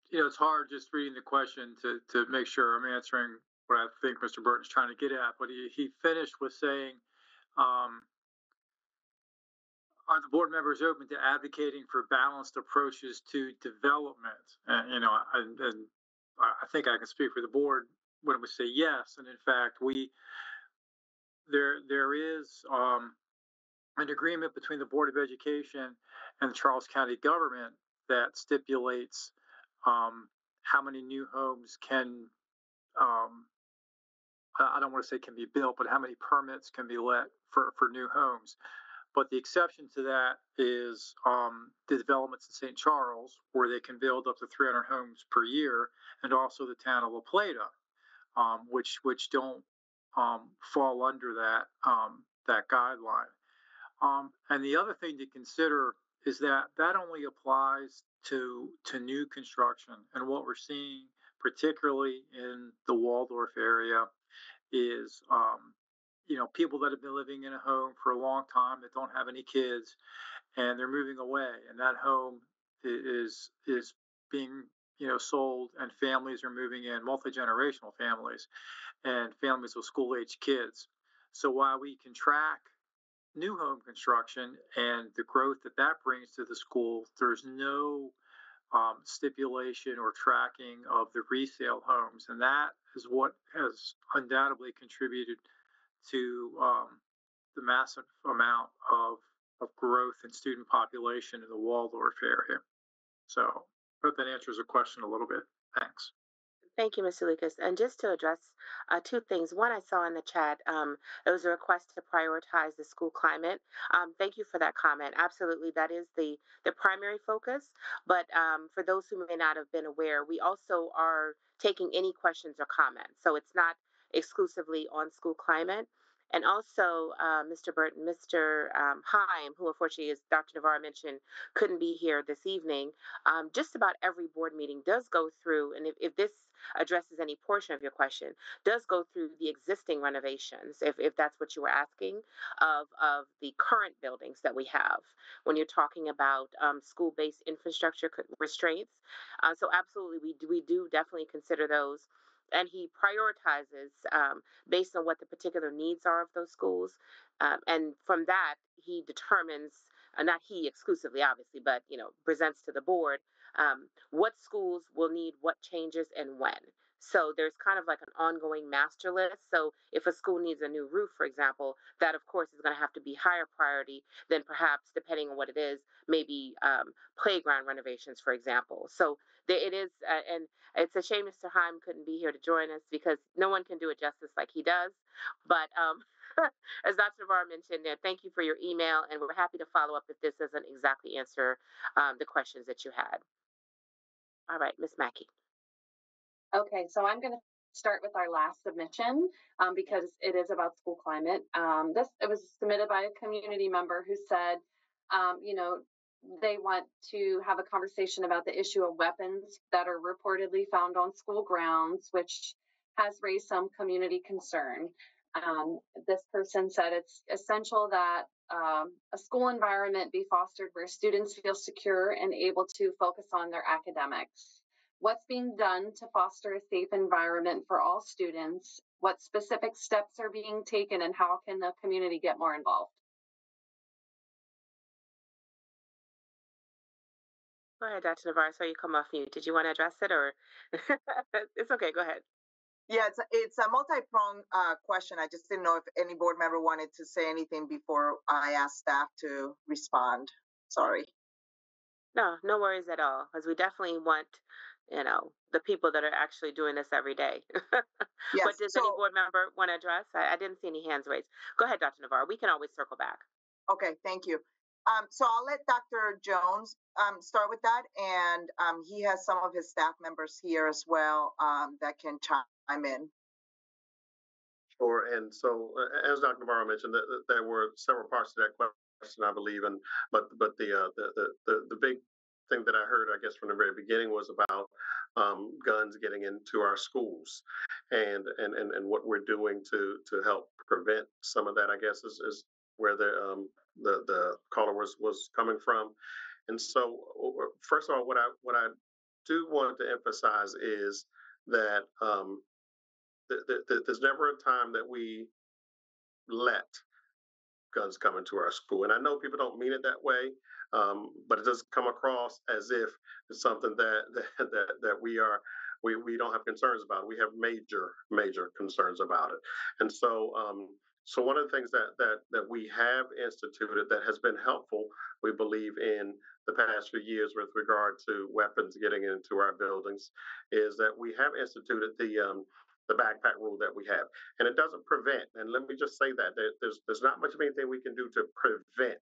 it's hard just reading the question to make sure I'm answering what I think Mr. Burton's trying to get at, but he finished with saying, are the board members open to advocating for balanced approaches to development? And I think I can speak for the board when we say yes. And in fact, there is an agreement between the Board of Education and the Charles County government that stipulates how many new homes can, I don't want to say can be built, but how many permits can be let for new homes. But the exception to that is the developments in St. Charles, where they can build up to 300 homes per year, and also the town of La Plata, which don't fall under that guideline. And the other thing to consider is that only applies to new construction. And what we're seeing, particularly in the Waldorf area, is people that have been living in a home for a long time that don't have any kids, and they're moving away, and that home is being sold, and families are moving in, multi-generational families, and families with school-age kids. So while we can track new home construction and the growth that brings to the school, there's no stipulation or tracking of the resale homes, and that is what has undoubtedly contributed to the massive amount of growth in student population in the Waldorf area. So I hope that answers the question a little bit. Thanks. Thank you, Mr. Lucas. And just to address two things. One, I saw in the chat, it was a request to prioritize the school climate. Thank you for that comment. Absolutely, that is the primary focus. But for those who may not have been aware, we also are taking any questions or comments. So it's not exclusively on school climate. And also, Mr. Burton, Mr. Heim, who unfortunately, as Dr. Navarro mentioned, couldn't be here this evening. Just about every board meeting does go through, and if this addresses any portion of your question, does go through the existing renovations, if that's what you were asking, of the current buildings that we have when you're talking about school-based infrastructure restraints. So absolutely, we do definitely consider those. And he prioritizes based on what the particular needs are of those schools. And from that, he determines, not he exclusively, obviously, but, presents to the board what schools will need what changes and when. So there's kind of like an ongoing master list. So if a school needs a new roof, for example, that of course is going to have to be higher priority than perhaps, depending on what it is, maybe playground renovations, for example. So it is, and it's a shame Mr. Heim couldn't be here to join us because no one can do it justice like he does. But as Dr. Navarro mentioned, thank you for your email, and we're happy to follow up if this doesn't exactly answer the questions that you had. All right, Ms. Mackey. Okay, so I'm going to start with our last submission because it is about school climate. It was submitted by a community member who said, they want to have a conversation about the issue of weapons that are reportedly found on school grounds, which has raised some community concern. This person said it's essential that a school environment be fostered where students feel secure and able to focus on their academics. What's being done to foster a safe environment for all students? What specific steps are being taken, and how can the community get more involved? Go ahead, Dr. Navarro. So you come off mute. Did you want to address it, or it's okay? Go ahead. Yeah, it's a multi-pronged question. I just didn't know if any board member wanted to say anything before I asked staff to respond. Sorry. No worries at all, because we definitely want, the people that are actually doing this every day. Yes, but does any board member want to address? I didn't see any hands raised. Go ahead, Dr. Navarro. We can always circle back. Okay, thank you. So I'll let Dr. Jones start with that, and he has some of his staff members here as well that can chime in. Sure. And so, as Dr. Navarro mentioned, there were several parts to that question, I believe, but the big thing that I heard, I guess, from the very beginning was about guns getting into our schools, and what we're doing to help prevent some of that, I guess, is where the caller was coming from. And so, first of all, what I do want to emphasize is that there's never a time that we let guns come into our school. And I know people don't mean it that way, but it does come across as if it's something that we don't have concerns about. We have major concerns about it. And so so one of the things that we have instituted that has been helpful, we believe, in the past few years with regard to weapons getting into our buildings, is that we have instituted the backpack rule that we have. And it doesn't prevent, and let me just say that, there's not much of anything we can do to prevent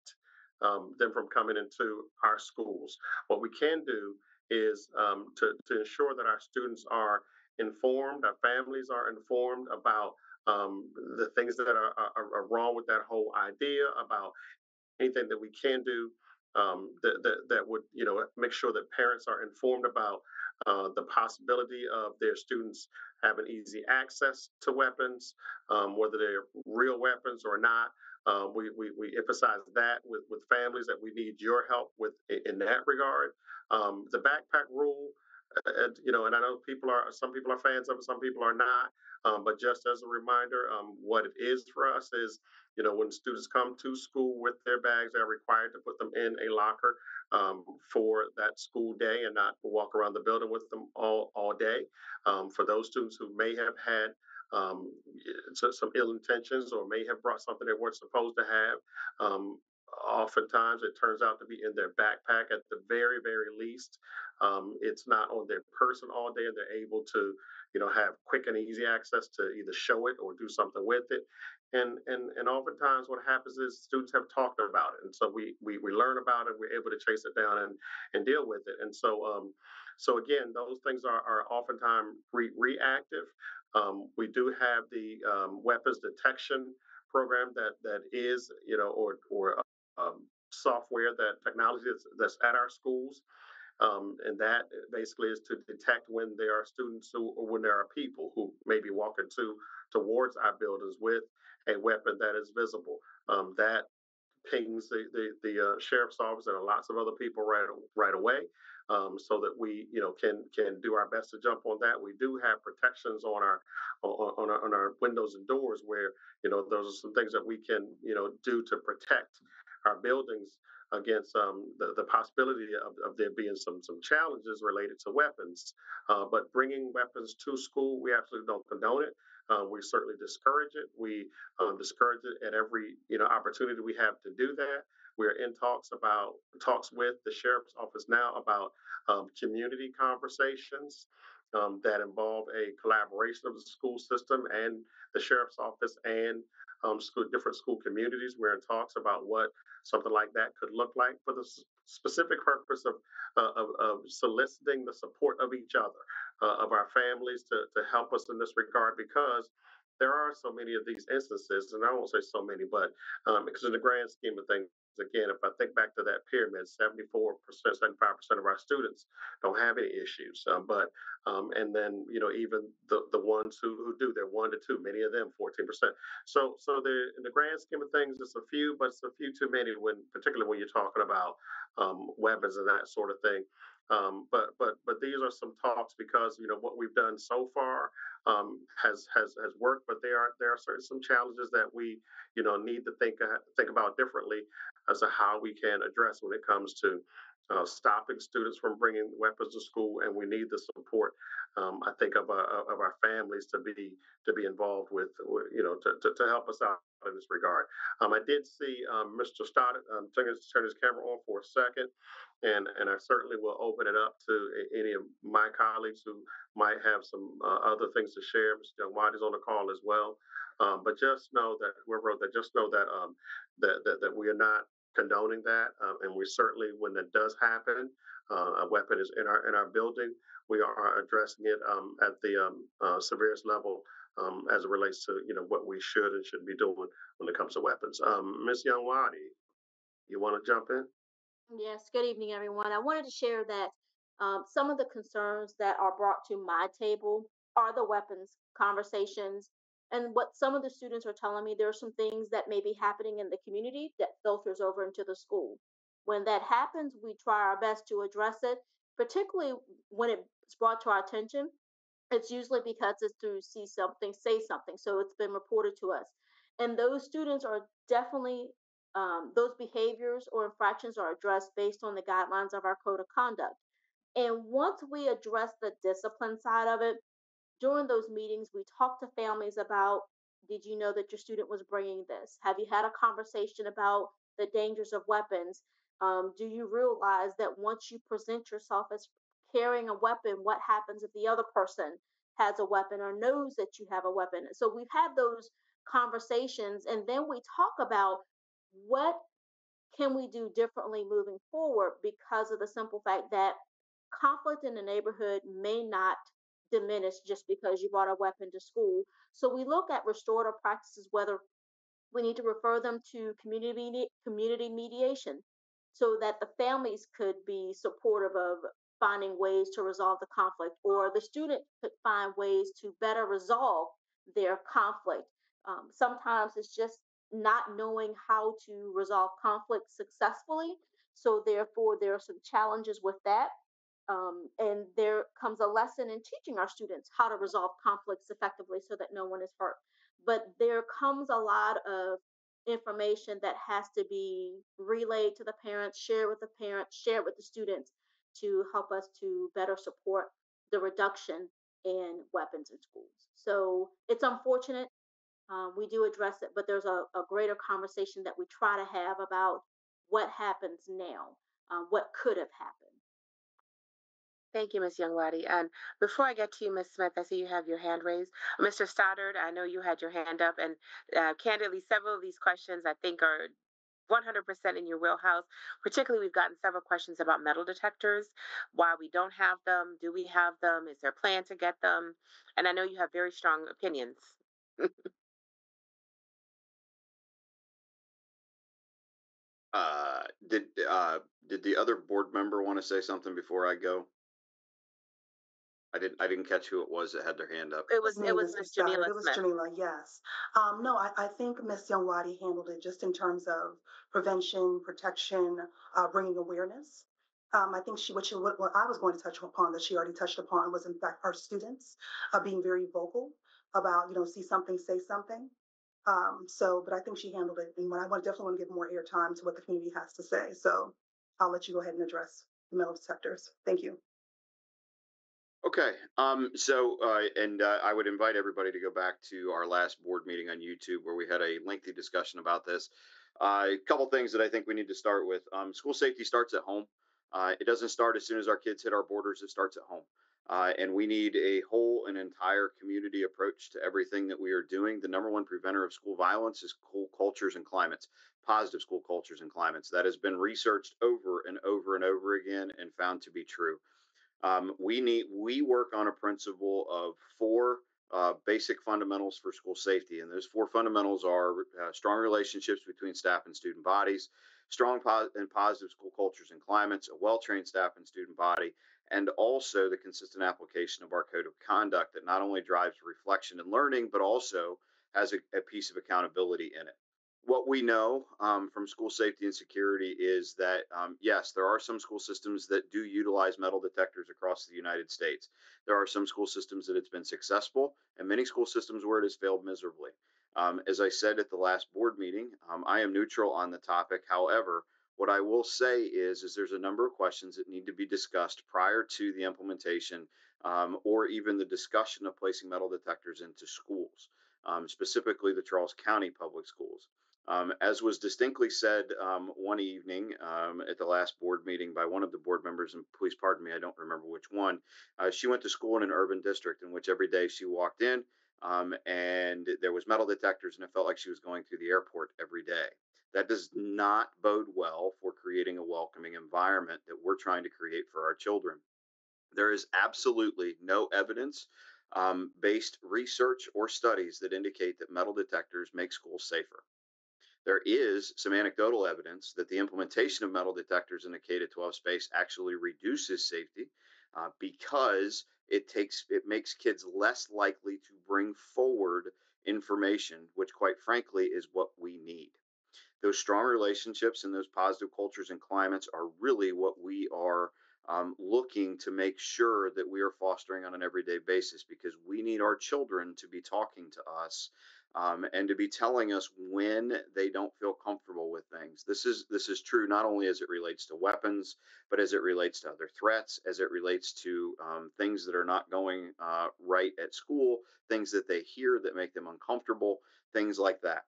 them from coming into our schools. What we can do is to ensure that our students are informed, our families are informed about the things that are wrong with that whole idea, about anything that we can do that would make sure that parents are informed about the possibility of their students having easy access to weapons, whether they're real weapons or not. We emphasize that with families, that we need your help in that regard. The backpack rule and I know some people are fans of it, some people are not. But just as a reminder, what it is for us is, when students come to school with their bags, they're required to put them in a locker for that school day and not walk around the building with them all day. For those students who may have had some ill intentions or may have brought something they weren't supposed to have, oftentimes it turns out to be in their backpack at the very, very least. It's not on their person all day, and they're able to, have quick and easy access to either show it or do something with it. And oftentimes what happens is students have talked about it, and so we learn about it, we're able to chase it down and deal with it. And so again, those things are oftentimes reactive. We do have the weapons detection program that is, or software, that technology that's at our schools. And that basically is to detect when there are students or when there are people who may be walking towards our buildings with a weapon that is visible. That pings the sheriff's office and lots of other people right away, so that we can do our best to jump on that. We do have protections on our windows and doors, where those are some things that we can do to protect our buildings against the possibility of there being some challenges related to weapons. But bringing weapons to school, we absolutely don't condone it. We certainly discourage it. We discourage it at every opportunity we have to do that. We're in talks with the sheriff's office now about community conversations that involve a collaboration of the school system and the sheriff's office and different school communities. We're in talks about what something like that could look like, for the specific purpose of soliciting the support of each other, of our families, to help us in this regard, because there are so many of these instances, and I won't say so many, but because in the grand scheme of things, again, if I think back to that pyramid, 74%, 75% of our students don't have any issues. And then, even the ones who do, they're 1 to 2, many of them 14%. So in the grand scheme of things, it's a few, but it's a few too many, particularly when you're talking about weapons and that sort of thing. But these are some talks, because what we've done so far has worked, but there are some challenges that we need to think about differently as to how we can address when it comes to stopping students from bringing weapons to school. And we need the support, I think, of our families to be involved with, to help us out in this regard. I did see Mr. Stoddard turn his camera on for a second, and I certainly will open it up to any of my colleagues who might have some other things to share. Mr. Youngwadi is on the call as well. But just know that whoever wrote that, that we are not condoning that, and we certainly, when that does happen, a weapon is in our building, we are addressing it at the severest level, as it relates to what we should and shouldn't be doing when it comes to weapons. Ms. Youngwadi, you want to jump in? Yes, good evening, everyone. I wanted to share that some of the concerns that are brought to my table are the weapons conversations. And what some of the students are telling me, there are some things that may be happening in the community that filters over into the school. When that happens, we try our best to address it, particularly when it's brought to our attention. It's usually because it's through see something, say something. So it's been reported to us. And those students are definitely, those behaviors or infractions are addressed based on the guidelines of our code of conduct. And once we address the discipline side of it, during those meetings, we talk to families about, did you know that your student was bringing this? Have you had a conversation about the dangers of weapons? Do you realize that once you present yourself as carrying a weapon, what happens if the other person has a weapon or knows that you have a weapon? So we've had those conversations, and then we talk about what can we do differently moving forward, because of the simple fact that conflict in the neighborhood may not diminish just because you brought a weapon to school. So we look at restorative practices, whether we need to refer them to community mediation so that the families could be supportive of finding ways to resolve the conflict, or the student could find ways to better resolve their conflict. Sometimes it's just not knowing how to resolve conflict successfully. So therefore, there are some challenges with that. And there comes a lesson in teaching our students how to resolve conflicts effectively so that no one is hurt. But there comes a lot of information that has to be relayed to the parents, shared with the students to help us to better support the reduction in weapons in schools. So it's unfortunate. We do address it, but there's a greater conversation that we try to have about what happens now, what could have happened. Thank you, Ms. Youngwadi. And before I get to you, Ms. Smith, I see you have your hand raised. Mr. Stoddard, I know you had your hand up, and candidly, several of these questions I think are 100% in your wheelhouse. Particularly, we've gotten several questions about metal detectors, why we don't have them, do we have them, is there a plan to get them? And I know you have very strong opinions. Did the other board member want to say something before I go? I didn't catch who it was that had their hand up. It was Ms. Jamila It was Smith. Jamila, yes. No, I think Ms. Youngwadi handled it just in terms of prevention, protection, bringing awareness. I think what I was going to touch upon that she already touched upon was in fact our students being very vocal about, see something, say something. But I think she handled it, and definitely want to give more airtime to what the community has to say. So I'll let you go ahead and address the metal detectors. Thank you. Okay. I would invite everybody to go back to our last board meeting on YouTube where we had a lengthy discussion about this. A couple things that I think we need to start with. School safety starts at home. It doesn't start as soon as our kids hit our borders. It starts at home. And we need a whole and entire community approach to everything that we are doing. The number one preventer of school violence is school cultures and climates, positive school cultures and climates. That has been researched over and over and over again and found to be true. We work on a principle of four basic fundamentals for school safety, and those four fundamentals are strong relationships between staff and student bodies, strong and positive school cultures and climates, a well-trained staff and student body, and also the consistent application of our code of conduct that not only drives reflection and learning, but also has a piece of accountability in it. What we know from school safety and security is that, yes, there are some school systems that do utilize metal detectors across the United States. There are some school systems that it's been successful, and many school systems where it has failed miserably. As I said at the last board meeting, I am neutral on the topic. However, what I will say is there's a number of questions that need to be discussed prior to the implementation or even the discussion of placing metal detectors into schools, specifically the Charles County Public Schools. As was distinctly said one evening at the last board meeting by one of the board members, and please pardon me, I don't remember which one, she went to school in an urban district in which every day she walked in and there was metal detectors and it felt like she was going through the airport every day. That does not bode well for creating a welcoming environment that we're trying to create for our children. There is absolutely no evidence based research or studies that indicate that metal detectors make schools safer. There is some anecdotal evidence that the implementation of metal detectors in the K-12 space actually reduces safety because it makes kids less likely to bring forward information, which quite frankly is what we need. Those strong relationships and those positive cultures and climates are really what we are looking to make sure that we are fostering on an everyday basis, because we need our children to be talking to us and to be telling us when they don't feel comfortable with things. This is true not only as it relates to weapons, but as it relates to other threats, as it relates to things that are not going right at school, things that they hear that make them uncomfortable, things like that.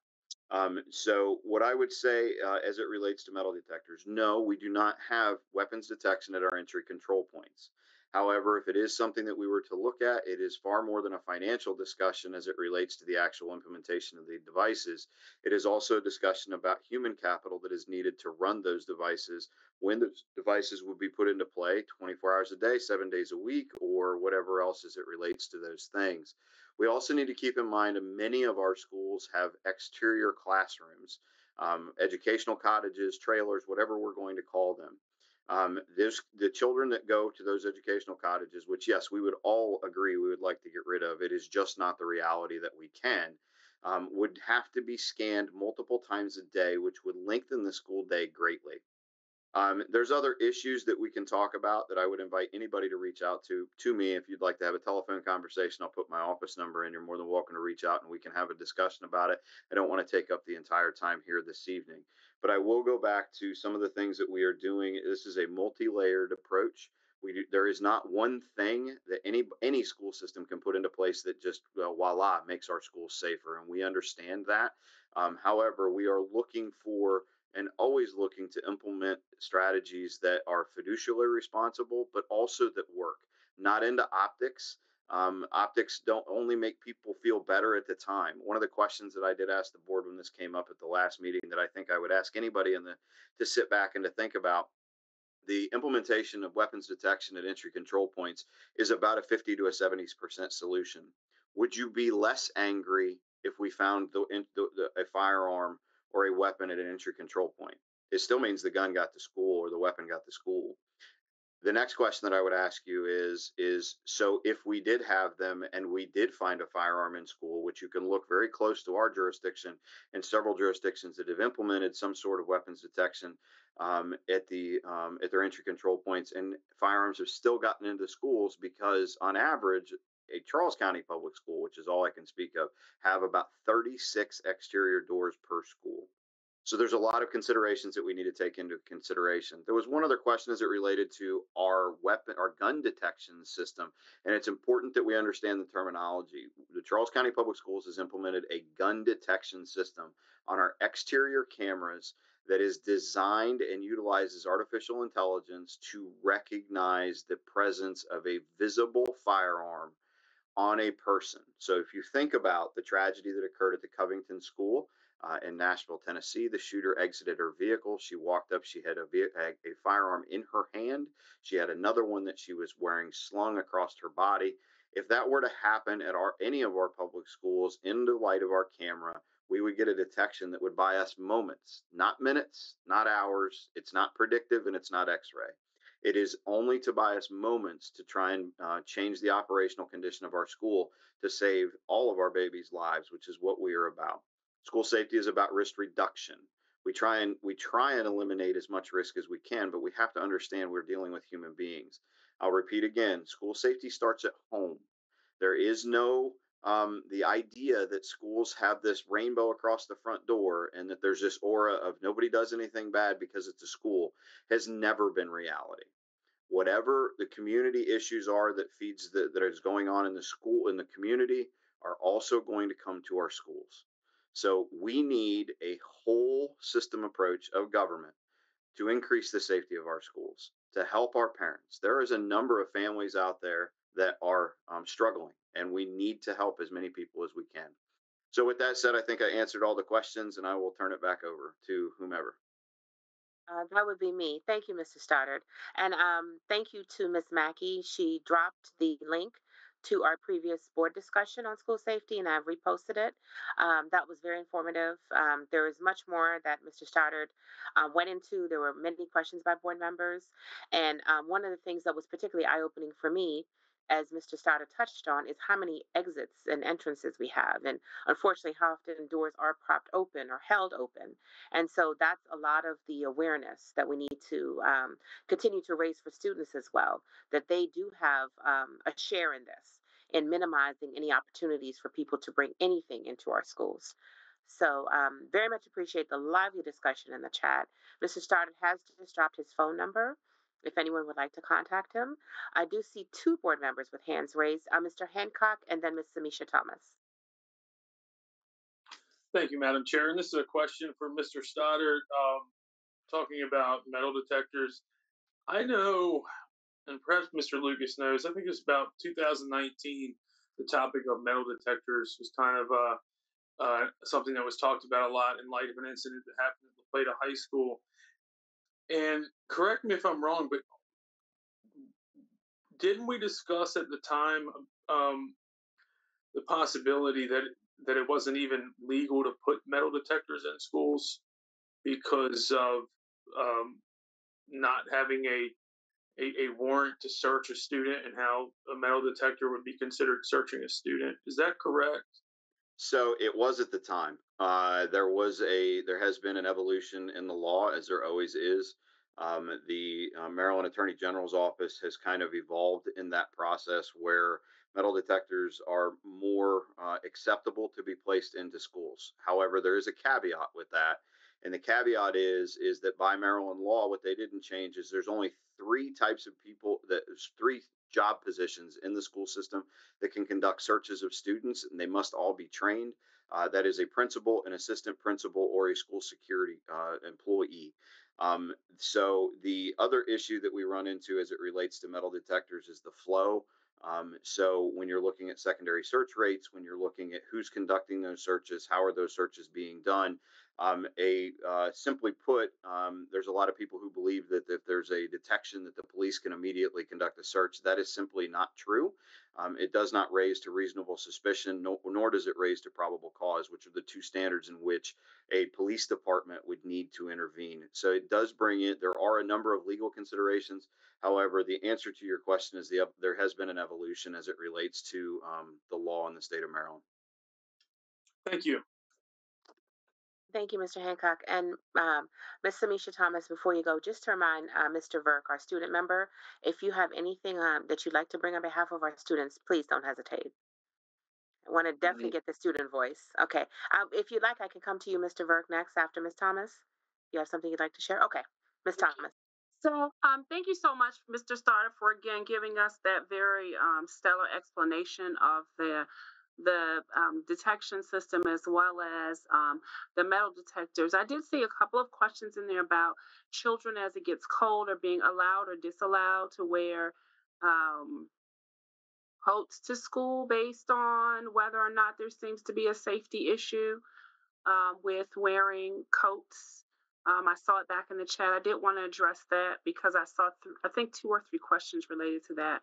So what I would say as it relates to metal detectors, no, we do not have weapons detection at our entry control points. However, if it is something that we were to look at, it is far more than a financial discussion as it relates to the actual implementation of the devices. It is also a discussion about human capital that is needed to run those devices when those devices would be put into play 24 hours a day, 7 days a week, or whatever else as it relates to those things. We also need to keep in mind that many of our schools have exterior classrooms, educational cottages, trailers, whatever we're going to call them. The children that go to those educational cottages, which yes, we would all agree we would like to get rid of, it is just not the reality that we can, would have to be scanned multiple times a day, which would lengthen the school day greatly. There's other issues that we can talk about that I would invite anybody to reach out to me. If you'd like to have a telephone conversation, I'll put my office number in. You're more than welcome to reach out and we can have a discussion about it. I don't want to take up the entire time here this evening, but I will go back to some of the things that we are doing. This is a multi-layered approach. There is not one thing that any school system can put into place that just voila makes our schools safer, and we understand that. However, we are looking for and always looking to implement strategies that are fiduciarily responsible, but also that work. Not into optics. Optics don't only make people feel better at the time. One of the questions that I did ask the board when this came up at the last meeting that I think I would ask anybody to sit back and to think about, the implementation of weapons detection at entry control points is about a 50 to a 70% solution. Would you be less angry if we found a firearm or a weapon at an entry control point? It still means the gun got to school or the weapon got to school. The next question that I would ask you is so if we did have them and we did find a firearm in school, which you can look very close to our jurisdiction and several jurisdictions that have implemented some sort of weapons detection at their entry control points, and firearms have still gotten into schools because on average, a Charles County public school, which is all I can speak of, have about 36 exterior doors per school. So there's a lot of considerations that we need to take into consideration. There was one other question as it related to our gun detection system, and it's important that we understand the terminology. The Charles County Public Schools has implemented a gun detection system on our exterior cameras that is designed and utilizes artificial intelligence to recognize the presence of a visible firearm on a person. So if you think about the tragedy that occurred at the Covington School, in Nashville, Tennessee, the shooter exited her vehicle. She walked up. She had a firearm in her hand. She had another one that she was wearing slung across her body. If that were to happen at any of our public schools in the light of our camera, we would get a detection that would buy us moments, not minutes, not hours. It's not predictive and it's not X-ray. It is only to buy us moments to try and change the operational condition of our school to save all of our babies' lives, which is what we are about. School safety is about risk reduction. We try and eliminate as much risk as we can, but we have to understand we're dealing with human beings. I'll repeat again, school safety starts at home. There is no the idea that schools have this rainbow across the front door and that there's this aura of nobody does anything bad because it's a school has never been reality. Whatever the community issues are that is going on in the school, in the community, are also going to come to our schools. So we need a whole system approach of government to increase the safety of our schools, to help our parents. There is a number of families out there that are struggling, and we need to help as many people as we can. So with that said, I think I answered all the questions, and I will turn it back over to whomever. That would be me. Thank you, Mr. Stoddard. And thank you to Ms. Mackey. She dropped the link to our previous board discussion on school safety, and I've reposted it. That was very informative. There is much more that Mr. Stoddard went into. There were many questions by board members. And one of the things that was particularly eye-opening for me, as Mr. Stoddard touched on, is how many exits and entrances we have. And unfortunately, how often doors are propped open or held open. And so that's a lot of the awareness that we need to continue to raise for students as well, that they do have a share in this, in minimizing any opportunities for people to bring anything into our schools. So very much appreciate the lively discussion in the chat. Mr. Stoddard has just dropped his phone number if anyone would like to contact him. I do see two board members with hands raised, Mr. Hancock and then Ms. Samisha Thomas. Thank you, Madam Chair. And this is a question for Mr. Stoddard, talking about metal detectors. I know, and perhaps Mr. Lucas knows, I think it was about 2019, the topic of metal detectors was kind of something that was talked about a lot in light of an incident that happened at La Plata High School. And correct me if I'm wrong, but didn't we discuss at the time the possibility that it wasn't even legal to put metal detectors in schools because of not having a warrant to search a student, and how a metal detector would be considered searching a student? Is that correct? So it was at the time. There has been an evolution in the law, as there always is. The Maryland Attorney General's office has kind of evolved in that process where metal detectors are more acceptable to be placed into schools. However, there is a caveat with that. And the caveat is that by Maryland law, what they didn't change is there's only three types of people, three job positions in the school system that can conduct searches of students, and they must all be trained. That is a principal, an assistant principal, or a school security employee. So the other issue that we run into as it relates to metal detectors is the flow. So when you're looking at secondary search rates, when you're looking at who's conducting those searches, how are those searches being done? Simply put, there's a lot of people who believe that if there's a detection that the police can immediately conduct a search. That is simply not true. It does not raise to reasonable suspicion, nor does it raise to probable cause, which are the two standards in which a police department would need to intervene. So it does bring in, there are a number of legal considerations. However, the answer to your question is there has been an evolution as it relates to the law in the state of Maryland. Thank you. Thank you, Mr. Hancock. And Ms. Samisha Thomas, before you go, just to remind Mr. Verk, our student member, if you have anything that you'd like to bring on behalf of our students, please don't hesitate. I want to definitely get the student voice. Okay. If you'd like, I can come to you, Mr. Verk, next after Ms. Thomas. You have something you'd like to share? Okay. Ms. Thomas. So thank you so much, Mr. Starter, for again giving us that very stellar explanation of the detection system as well as the metal detectors. I did see a couple of questions in there about children as it gets cold or being allowed or disallowed to wear coats to school based on whether or not there seems to be a safety issue with wearing coats. I saw it back in the chat. I did want to address that because I saw, I think, 2 or 3 questions related to that.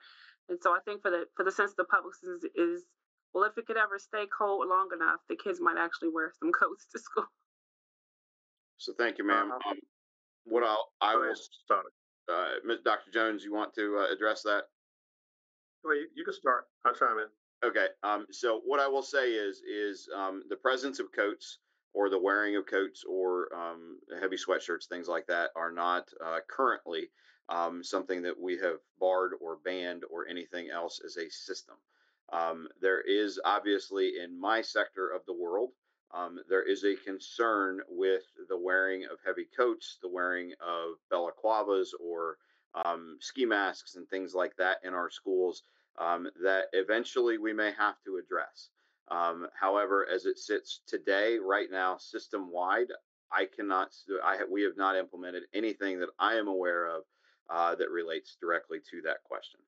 And so I think for the sense of the public is, well, if it could ever stay cold long enough, the kids might actually wear some coats to school. So thank you, ma'am. What I will start. Dr. Jones, you want to address that? Well, you can start. I'll chime in. Okay. So what I will say is the presence of coats or the wearing of coats or heavy sweatshirts, things like that, are not currently something that we have barred or banned or anything else as a system. There is obviously in my sector of the world, there is a concern with the wearing of heavy coats, the wearing of balaclavas or ski masks and things like that in our schools that eventually we may have to address. However, as it sits today, right now, system-wide, we have not implemented anything that I am aware of that relates directly to that question.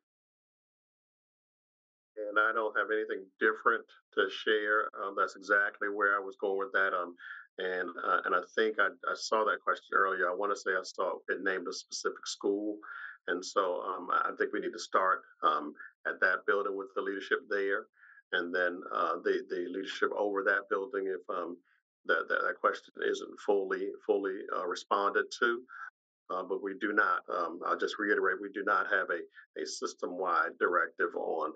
And I don't have anything different to share. That's exactly where I was going with that. And I think I saw that question earlier. I want to say I saw it named a specific school. And so I think we need to start at that building with the leadership there. And then the leadership over that building, if that question isn't fully responded to. But we do not, I'll just reiterate, we do not have a system-wide directive on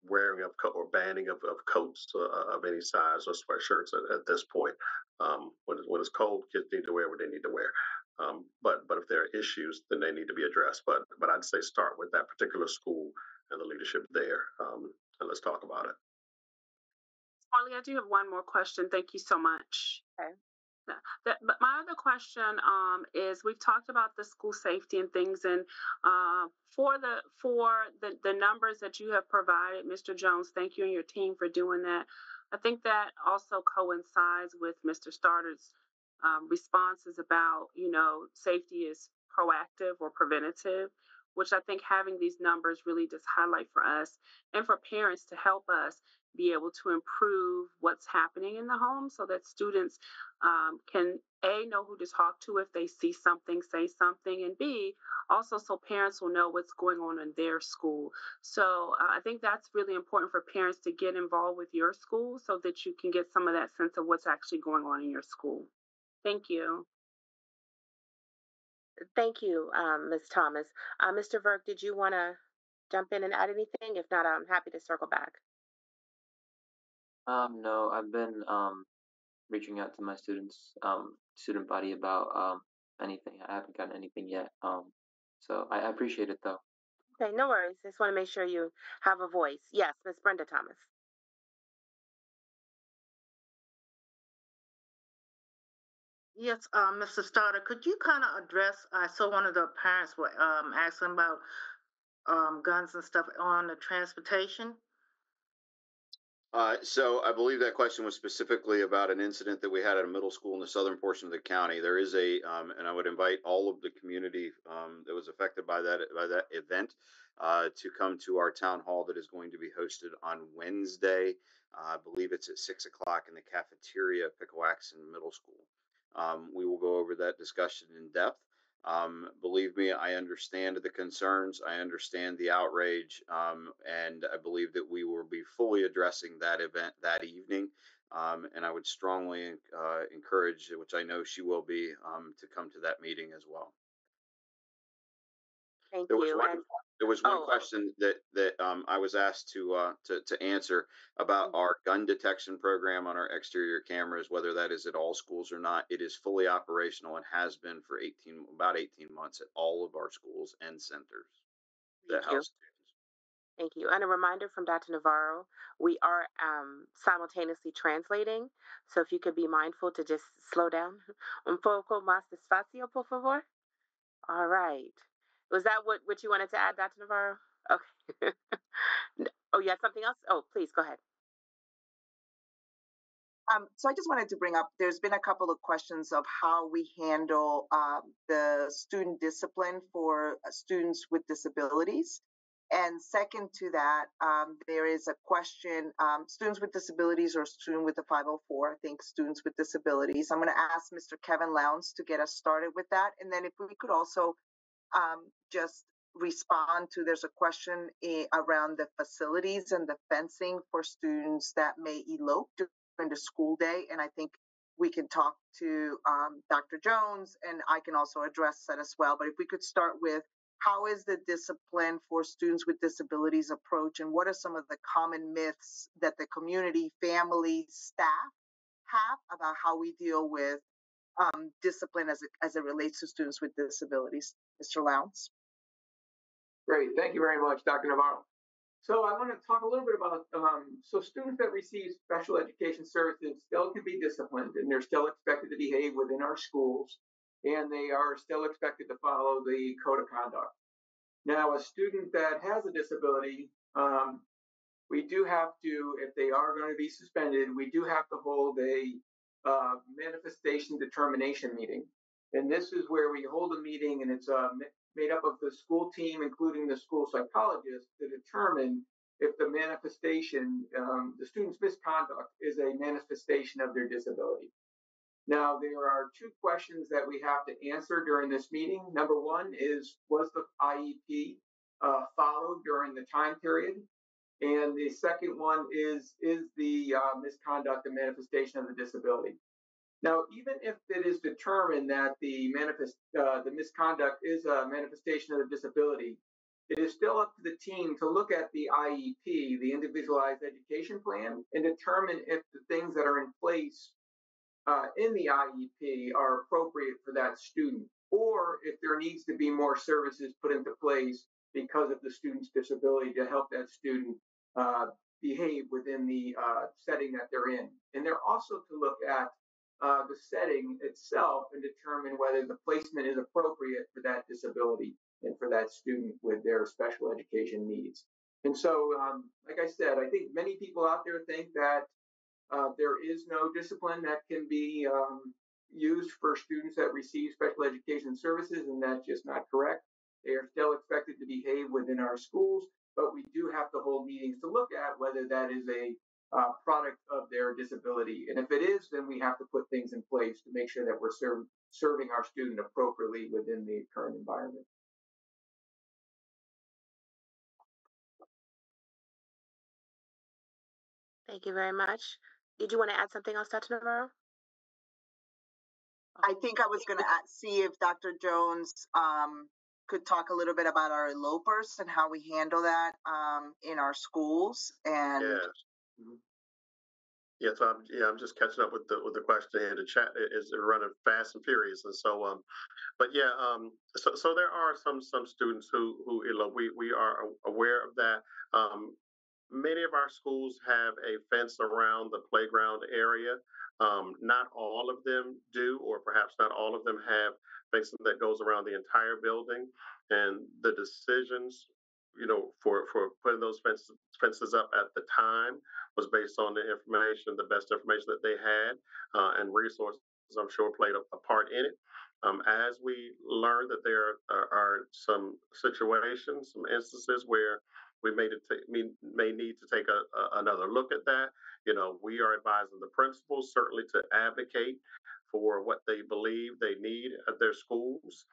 wearing of or banning of coats of any size or sweatshirts at this point. When it's cold, kids need to wear what they need to wear. But if there are issues, then they need to be addressed. But I'd say start with that particular school and the leadership there, and let's talk about it. Marley, I do have one more question. Thank you so much. Okay. But my other question is we've talked about the school safety and things, and for the numbers that you have provided, Mr. Jones, thank you and your team for doing that. I think that also coincides with Mr. Starter's responses about, safety is proactive or preventative, which I think having these numbers really just highlight for us and for parents to help us be able to improve what's happening in the home so that students can A, know who to talk to if they see something, say something, and B, also so parents will know what's going on in their school. So I think that's really important for parents to get involved with your school so that you can get some of that sense of what's actually going on in your school. Thank you. Thank you, Ms. Thomas. Mr. Verk, did you want to jump in and add anything? If not, I'm happy to circle back. No, I've been reaching out to my student body about anything. I haven't gotten anything yet. So I appreciate it though. Okay, no worries. Just want to make sure you have a voice. Yes, Miss Brenda Thomas. Yes, Mr. Starter, could you kind of address, I saw one of the parents were asking about guns and stuff on the transportation. So I believe that question was specifically about an incident that we had at a middle school in the southern portion of the county. There is and I would invite all of the community that was affected by that event to come to our town hall that is going to be hosted on Wednesday. I believe it's at 6 o'clock in the cafeteria at Pickawaxen Middle School. We will go over that discussion in depth. Believe me, I understand the concerns. I understand the outrage. And I believe that we will be fully addressing that event that evening. And I would strongly encourage, which I know she will be, to come to that meeting as well. Thank There you. was one question that I was asked to answer about our gun detection program on our exterior cameras, whether that is at all schools or not. It is fully operational and has been for about 18 months at all of our schools and centers. Thank you. Thank you. And a reminder from Dr. Navarro, we are simultaneously translating. So if you could be mindful to just slow down. Un poco más despacio, por favor. All right. Was that what you wanted to add, Dr. Navarro? Okay. Oh, you had something else? Oh, please go ahead. So I just wanted to bring up, there's been a couple of questions of how we handle the student discipline for students with disabilities. And second to that, there is a question, students with disabilities or student with the 504, I think students with disabilities. I'm going to ask Mr. Kevin Lowndes to get us started with that. And then if we could also just respond to, there's a question around the facilities and the fencing for students that may elope during the school day. And I think we can talk to Dr. Jones, and I can also address that as well. But if we could start with, how is the discipline for students with disabilities approach, and what are some of the common myths that the community, families, staff have about how we deal with discipline as it relates to students with disabilities? Mr. Lowndes. Great, thank you very much, Dr. Navarro. So I want to talk a little bit about, so students that receive special education services still can be disciplined, and they're still expected to behave within our schools, and they are still expected to follow the code of conduct. Now, a student that has a disability, we do have to, if they are going to be suspended, we do have to hold a manifestation determination meeting. And this is where we hold a meeting, and it's made up of the school team, including the school psychologist, to determine if the manifestation, the student's misconduct, is a manifestation of their disability. Now, there are two questions that we have to answer during this meeting. Number one is, was the IEP followed during the time period? And the second one is the misconduct a manifestation of the disability? Now, even if it is determined that the misconduct is a manifestation of the disability, it is still up to the team to look at the IEP, the Individualized Education Plan, and determine if the things that are in place in the IEP are appropriate for that student, or if there needs to be more services put into place because of the student's disability to help that student behave within the setting that they're in. And they're also to look at the setting itself and determine whether the placement is appropriate for that disability and for that student with their special education needs. And so, like I said, I think many people out there think that there is no discipline that can be used for students that receive special education services, and that's just not correct. They are still expected to behave within our schools, but we do have to hold meetings to look at whether that is a product of their disability. And if it is, then we have to put things in place to make sure that we're serving our student appropriately within the current environment. Thank you very much. Did you want to add something else, Dr. Navarro? I think I was going to see if Dr. Jones could talk a little bit about our elopers and how we handle that in our schools. And Yeah, so I'm just catching up with the question, and the chat is running fast and furious, and so but yeah, so there are some students who we are aware of that. Many of our schools have a fence around the playground area. Not all of them do, or perhaps not all of them have fencing that goes around the entire building. And the decisions, for putting those fences up at the time was based on the information, the best information that they had, and resources, I'm sure, played a part in it. As we learned that there are some situations, some instances where we may need to take another look at that. We are advising the principals certainly to advocate for what they believe they need at their schools,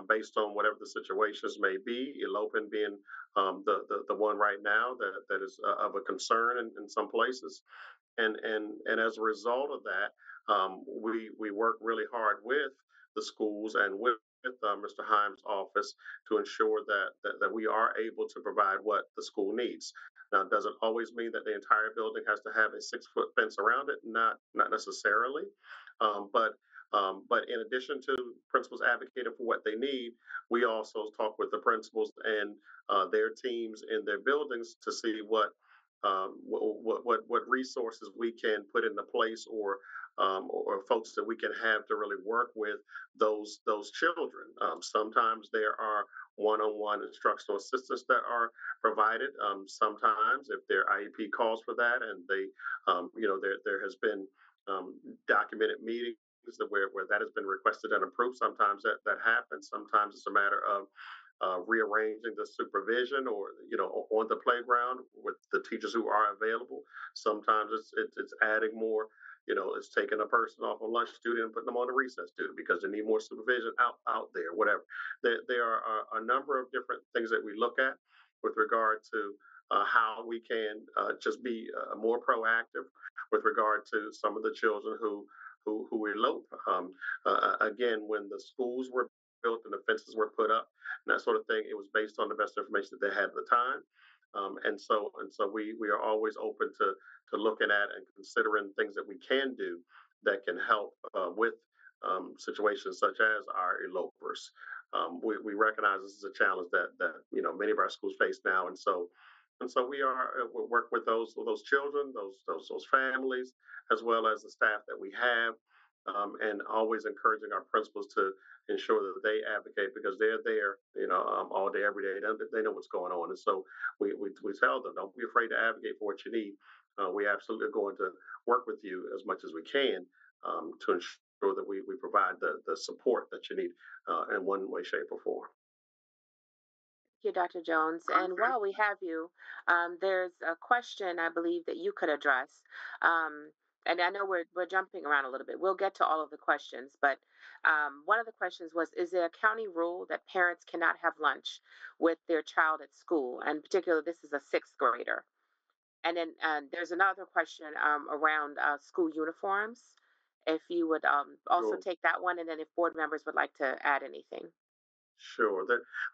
based on whatever the situations may be. Eloping being the one right now that is of a concern in some places, and as a result of that, we work really hard with the schools and with Mr. Himes' office to ensure that we are able to provide what the school needs. Now, it doesn't always mean that the entire building has to have a 6-foot fence around it. Not necessarily, but in addition to principals advocating for what they need, we also talk with the principals and their teams in their buildings to see what resources we can put into place, or folks that we can have to really work with those children. Sometimes there are one-on-one instructional assistants that are provided. Sometimes, if their IEP calls for that, and there has been documented meetings where that has been requested and approved. Sometimes that happens. Sometimes it's a matter of rearranging the supervision, or on the playground with the teachers who are available. Sometimes it's adding more. It's taking a person off a lunch duty and putting them on a recess duty because they need more supervision out there. Whatever. There are a number of different things that we look at with regard to how we can just be more proactive with regard to some of the children who elope. Again, when the schools were built and the fences were put up and that sort of thing, it was based on the best information that they had at the time. And so we are always open to looking at and considering things that we can do that can help with situations such as our elopers. We recognize this is a challenge that many of our schools face now, and so we work with those children, those families, as well as the staff that we have, and always encouraging our principals to ensure that they advocate, because they're there, all day, every day. They know what's going on, and so we tell them, don't be afraid to advocate for what you need. We absolutely are going to work with you as much as we can to ensure that we provide the support that you need in one way, shape, or form. Thank you, Dr. Jones. And while we have you, there's a question I believe that you could address. And I know we're jumping around a little bit. We'll get to all of the questions, but one of the questions was, is there a county rule that parents cannot have lunch with their child at school? And particularly, this is a 6th grader. And then there's another question around school uniforms. If you would also Sure. take that one, and then if board members would like to add anything. Sure.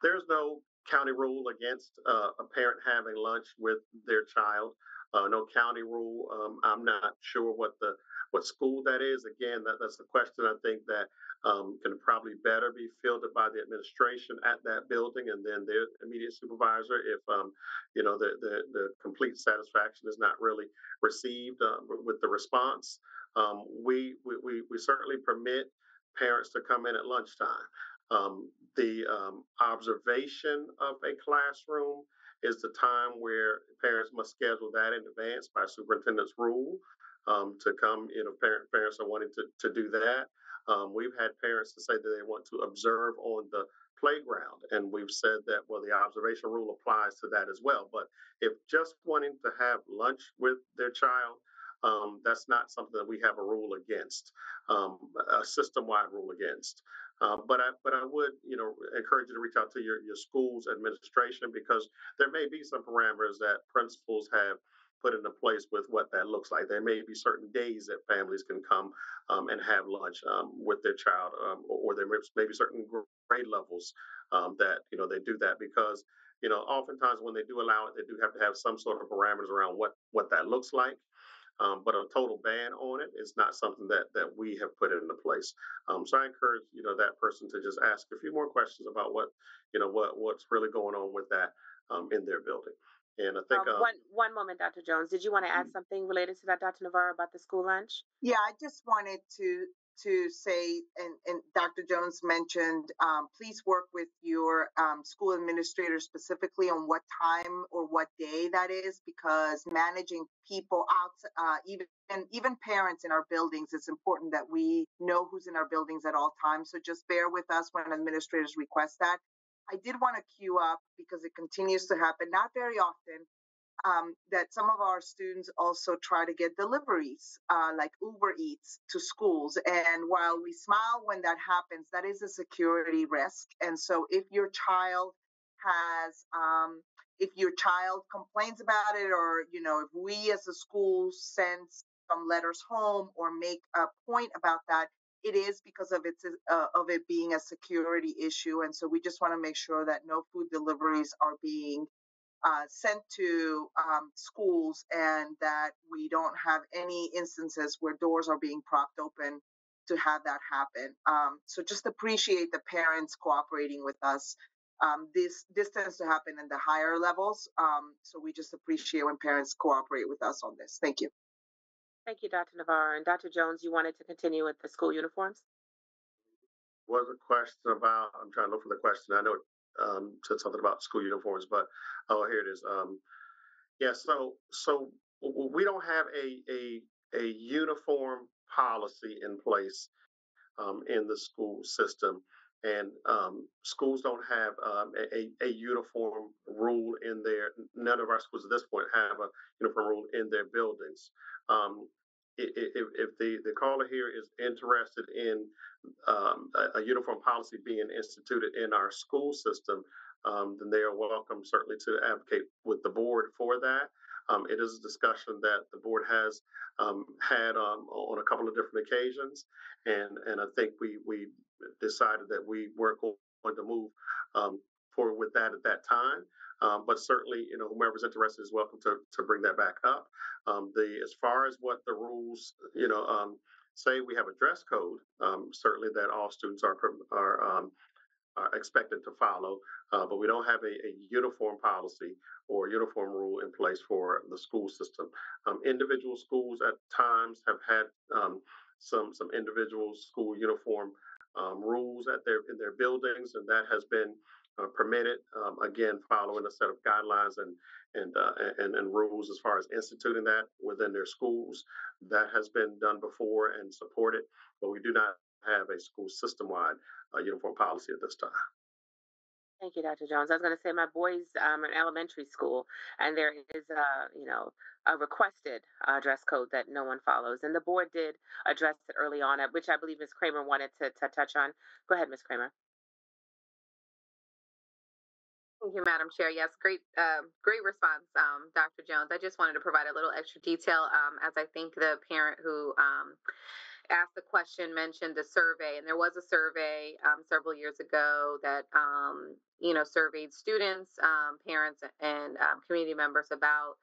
There's no county rule against a parent having lunch with their child. No county rule. I'm not sure what school that is. Again, that's a question I think that can probably better be fielded by the administration at that building, and then their immediate supervisor if the complete satisfaction is not really received with the response. We certainly permit parents to come in at lunchtime. The observation of a classroom is the time where parents must schedule that in advance by superintendent's rule to come. Parents are wanting to do that. We've had parents to say that they want to observe on the playground, and we've said that, well, the observation rule applies to that as well. But if just wanting to have lunch with their child, that's not something that we have a rule against, a system-wide rule against. But I would encourage you to reach out to your school's administration, because there may be some parameters that principals have put into place with what that looks like. There may be certain days that families can come and have lunch with their child, or there may be certain grade levels that they do that, because oftentimes when they do allow it, they do have to have some sort of parameters around what that looks like. but a total ban on it is not something that we have put into place. So I encourage that person to just ask a few more questions about what's really going on with that in their building. And I think one moment, Dr. Jones. Did you want to add something related to that, Dr. Navarro, about the school lunch? Yeah, I just wanted to say, and Dr. Jones mentioned, please work with your school administrator specifically on what time or what day that is, because managing people out, even parents in our buildings, it's important that we know who's in our buildings at all times. So just bear with us when administrators request that. I did want to queue up, because it continues to happen, not very often, that some of our students also try to get deliveries, like Uber Eats, to schools. And while we smile when that happens, that is a security risk. And so if your child complains about it, or, if we as a school send some letters home or make a point about that, it is because of it being a security issue. And so we just want to make sure that no food deliveries are being sent to schools, and that we don't have any instances where doors are being propped open to have that happen. So just appreciate the parents cooperating with us. This tends to happen in the higher levels. So we just appreciate when parents cooperate with us on this. Thank you. Thank you, Dr. Navarro. And Dr. Jones, you wanted to continue with the school uniforms? Was a question about, I'm trying to look for the question. I know it said something about school uniforms, but here it is. Yeah, so we don't have a uniform policy in place in the school system, and schools don't have a uniform rule in there. None of our schools at this point have a uniform rule in their buildings. If the caller here is interested in a uniform policy being instituted in our school system, then they are welcome certainly to advocate with the board for that. It is a discussion that the board has had on a couple of different occasions, and I think we decided that we weren't going to move forward with that at that time. But certainly, whomever's interested is welcome to bring that back up. As far as what the rules, say, we have a dress code, certainly that all students are expected to follow, but we don't have a uniform policy or uniform rule in place for the school system. Individual schools at times have had some individual school uniform rules in their buildings, and that has been permitted, again, following a set of guidelines and rules as far as instituting that within their schools. That has been done before and supported, but we do not have a school system-wide uniform policy at this time. Thank you, Dr. Jones. I was going to say my boys are in elementary school, and there is a requested dress code that no one follows, and the board did address it early on, which I believe Ms. Kramer wanted to touch on. Go ahead, Ms. Kramer. Thank you, Madam Chair. Yes, great response, Dr. Jones. I just wanted to provide a little extra detail, as I think the parent who asked the question mentioned the survey, and there was a survey several years ago that surveyed students, parents, and community members about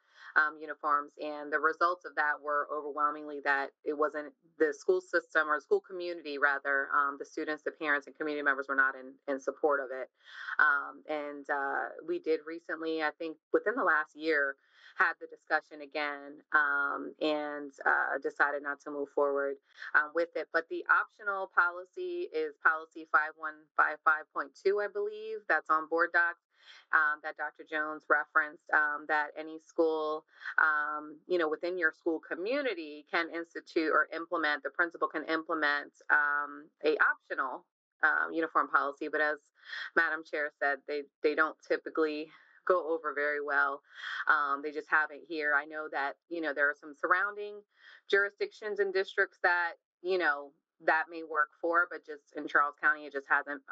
uniforms, and the results of that were overwhelmingly that it wasn't the school system or school community, rather, the students, the parents, and community members were not in support of it. And we did recently, I think within the last year, had the discussion again and decided not to move forward with it. But the optional policy is policy 5155.2, I believe, that's on board docs. That Dr. Jones referenced, that any school, within your school community can institute or implement, the principal can implement a optional uniform policy. But as Madam Chair said, they don't typically go over very well. They just have it here. I know that, there are some surrounding jurisdictions and districts that, that may work for, but just in Charles County, it just hasn't,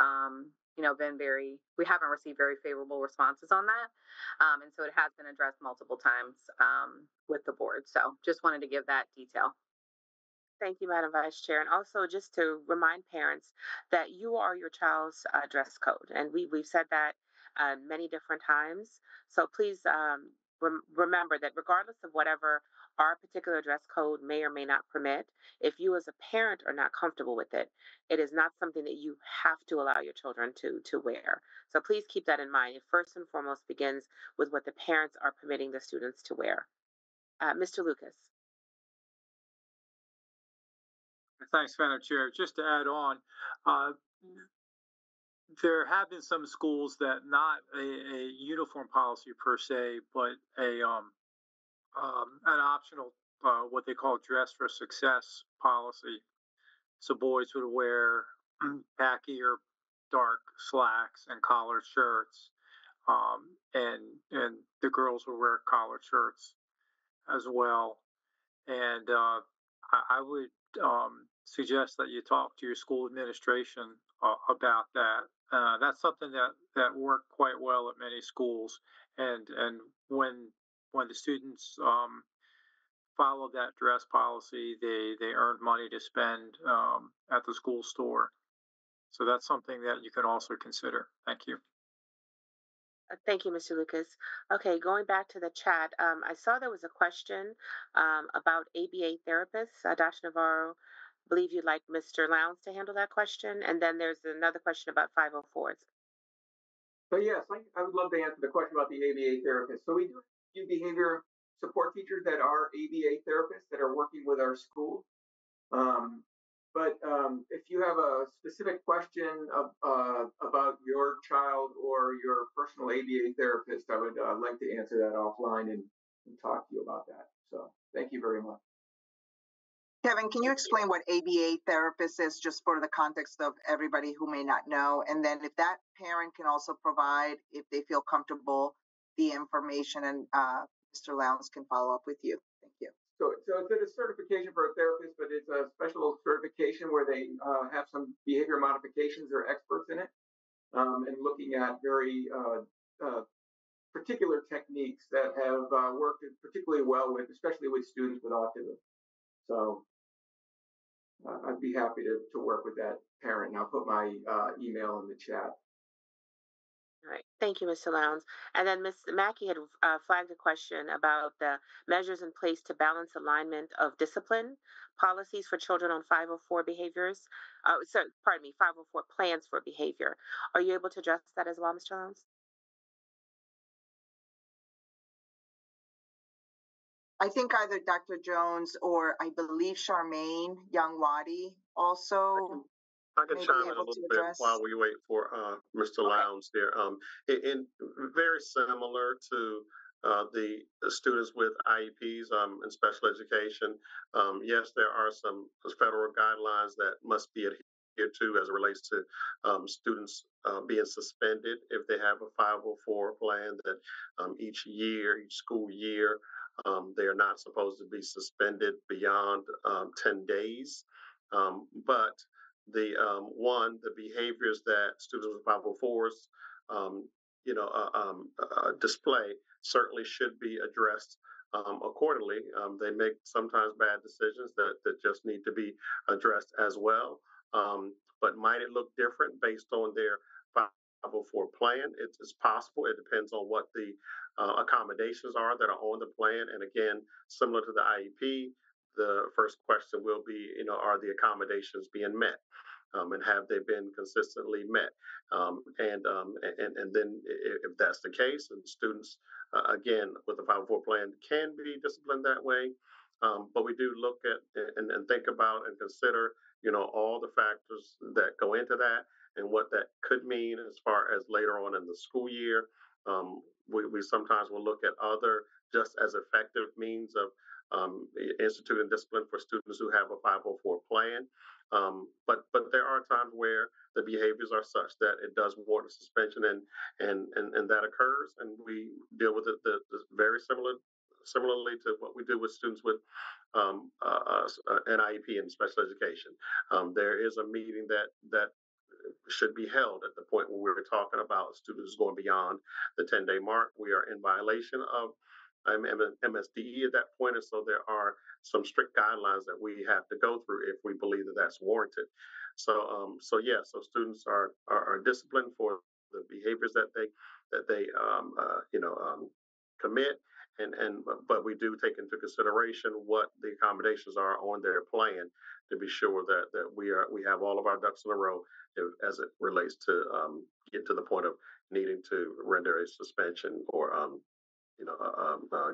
we haven't received very favorable responses on that. And so it has been addressed multiple times with the board. So just wanted to give that detail. Thank you, Madam Vice Chair. And also just to remind parents that you are your child's dress code. And we've said that many different times. So please remember that regardless of whatever our particular dress code may or may not permit, if you as a parent are not comfortable with it, it is not something that you have to allow your children to wear. So please keep that in mind. It first and foremost begins with what the parents are permitting the students to wear. Mr. Lucas. Thanks, Madam Chair. Just to add on, there have been some schools that not a uniform policy per se, but an optional what they call dress for success policy. So boys would wear khaki or dark slacks and collared shirts, and the girls would wear collared shirts as well. And I would suggest that you talk to your school administration about that. That's something that worked quite well at many schools, and when the students followed that dress policy, they earned money to spend at the school store. So that's something that you can also consider. Thank you. Thank you, Mr. Lucas. Okay, going back to the chat, I saw there was a question about ABA therapists. Dr. Navarro, I believe you'd like Mr. Lowndes to handle that question. And then there's another question about 504s. So yes, I would love to answer the question about the ABA therapists. So we do have behavior support teachers that are ABA therapists that are working with our school. But if you have a specific question about your child or your personal ABA therapist, I would like to answer that offline and talk to you about that. So thank you very much. Kevin, can you explain what ABA therapist is, just for the context of everybody who may not know? And then if that parent can also provide, if they feel comfortable, the information, and Mr. Lowndes can follow up with you. Thank you. So it's a certification for a therapist, but it's a special certification where they have some behavior modifications. They're experts in it, and looking at very particular techniques that have worked particularly well with, especially with students with autism. So I'd be happy to work with that parent, and I'll put my email in the chat. All right. Thank you, Mr. Lowndes. And then Ms. Mackey had flagged a question about the measures in place to balance alignment of discipline policies for children on 504 behaviors. 504 plans for behavior. Are you able to address that as well, Mr. Lowndes? I think either Dr. Jones or I believe Charmaine Young-Wadi also. I can chime in a little bit while we wait for Mr. Lowndes here. In very similar to the students with IEPs and special education, yes, there are some federal guidelines that must be adhered to as it relates to students being suspended if they have a 504 plan, that each school year, they are not supposed to be suspended beyond 10 days. But the behaviors that students with 504s, display certainly should be addressed accordingly. They make sometimes bad decisions that just need to be addressed as well. But might it look different based on their 504 plan? It's possible. It depends on what the accommodations are that are on the plan. And again, similar to the IEP, the first question will be, are the accommodations being met? And have they been consistently met? And then if that's the case, and students, again, with the 504 plan can be disciplined that way, but we do look at and think about and consider, all the factors that go into that and what that could mean as far as later on in the school year. We sometimes will look at other just as effective means of instituting discipline for students who have a 504 plan. But there are times where the behaviors are such that it does warrant a suspension, and that occurs, and we deal with it very similarly to what we do with students with an IEP in special education. There is a meeting that should be held at the point where we're talking about students going beyond the 10-day mark. We are in violation of MSDE at that point, and so there are some strict guidelines that we have to go through if we believe that that's warranted. So students are disciplined for the behaviors that they commit, but we do take into consideration what the accommodations are on their plan to be sure that we have all of our ducks in a row as it relates to get to the point of needing to render a suspension or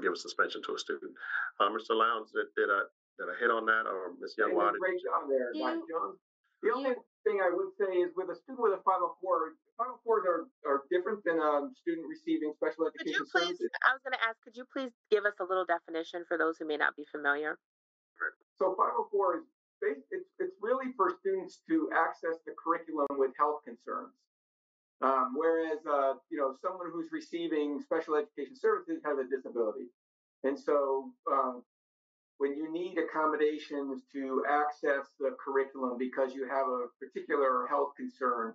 give a suspension to a student. Mr. Lowndes, did I hit on that, or Ms. Youngwadi? Great job there, Dr. Jones. The only thing I would say is with a student with a 504, 504s are different than a student receiving special education services. I was going to ask, could you please give us a little definition for those who may not be familiar? So 504 is it's really for students to access the curriculum with health concerns. Whereas, someone who's receiving special education services has a disability. And so when you need accommodations to access the curriculum because you have a particular health concern,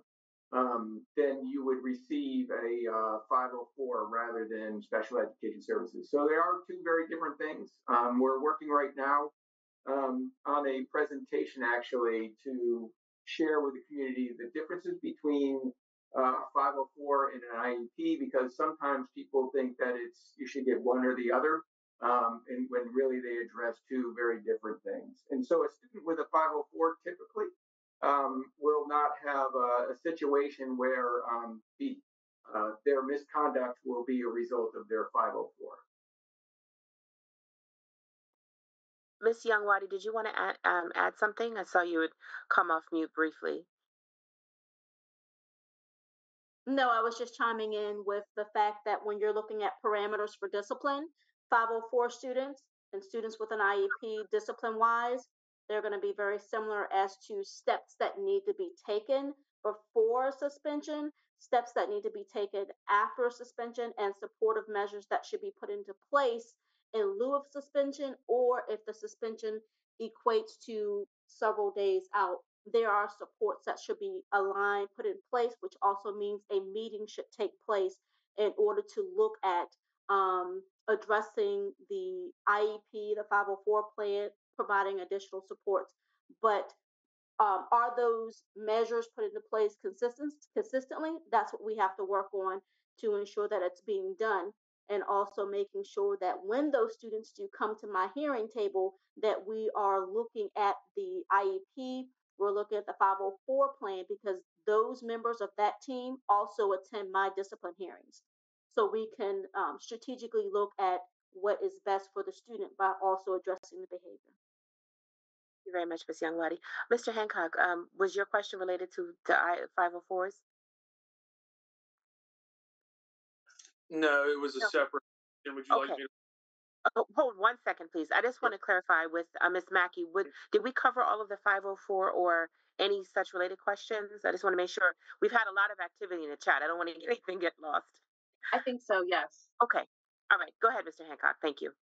then you would receive a 504 rather than special education services. So they are two very different things. We're working right now on a presentation actually to share with the community the differences between 504 and an IEP, because sometimes people think that you should get one or the other, and when really they address two very different things. And so a student with a 504 typically will not have a situation where their misconduct will be a result of their 504. Ms. Youngwadi, did you want to add something? I saw you would come off mute briefly. No, I was just chiming in with the fact that when you're looking at parameters for discipline, 504 students and students with an IEP discipline-wise, they're going to be very similar as to steps that need to be taken before suspension, steps that need to be taken after suspension, and supportive measures that should be put into place in lieu of suspension, or if the suspension equates to several days out. There are supports that should be aligned, put in place, which also means a meeting should take place in order to look at addressing the IEP, the 504 plan, providing additional supports. But are those measures put into place consistently? That's what we have to work on to ensure that it's being done, and also making sure that when those students do come to my hearing table, that we are looking at the IEP, we're looking at the 504 plan, because those members of that team also attend my discipline hearings. So we can strategically look at what is best for the student by also addressing the behavior. Thank you very much, Ms. Youngwadi. Mr. Hancock, was your question related to 504s? No, it was a separate. Would you like me to? Hold 1 second, please. I just want to clarify with Ms. Mackey. Did we cover all of the 504 or any such related questions? I just want to make sure. We've had a lot of activity in the chat. I don't want anything get lost. I think so, yes. Okay. All right. Go ahead, Mr. Hancock. Thank you.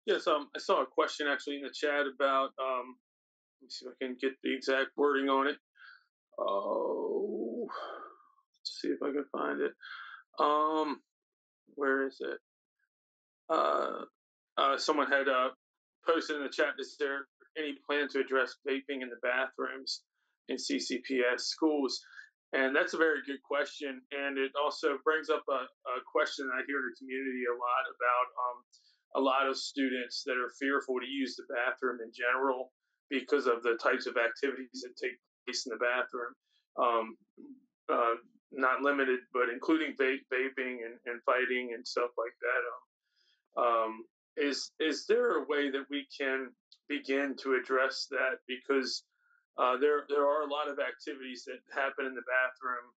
Yes, I saw a question actually in the chat about, let me see if I can get the exact wording on it. Oh, let's see if I can find it. Where is it? Someone had posted in the chat, is there any plan to address vaping in the bathrooms in CCPS schools? And that's a very good question. And it also brings up a question I hear in the community a lot about a lot of students that are fearful to use the bathroom in general because of the types of activities that take place in the bathroom. Not limited, but including vaping and fighting and stuff like that. Is there a way that we can begin to address that? Because there are a lot of activities that happen in the bathroom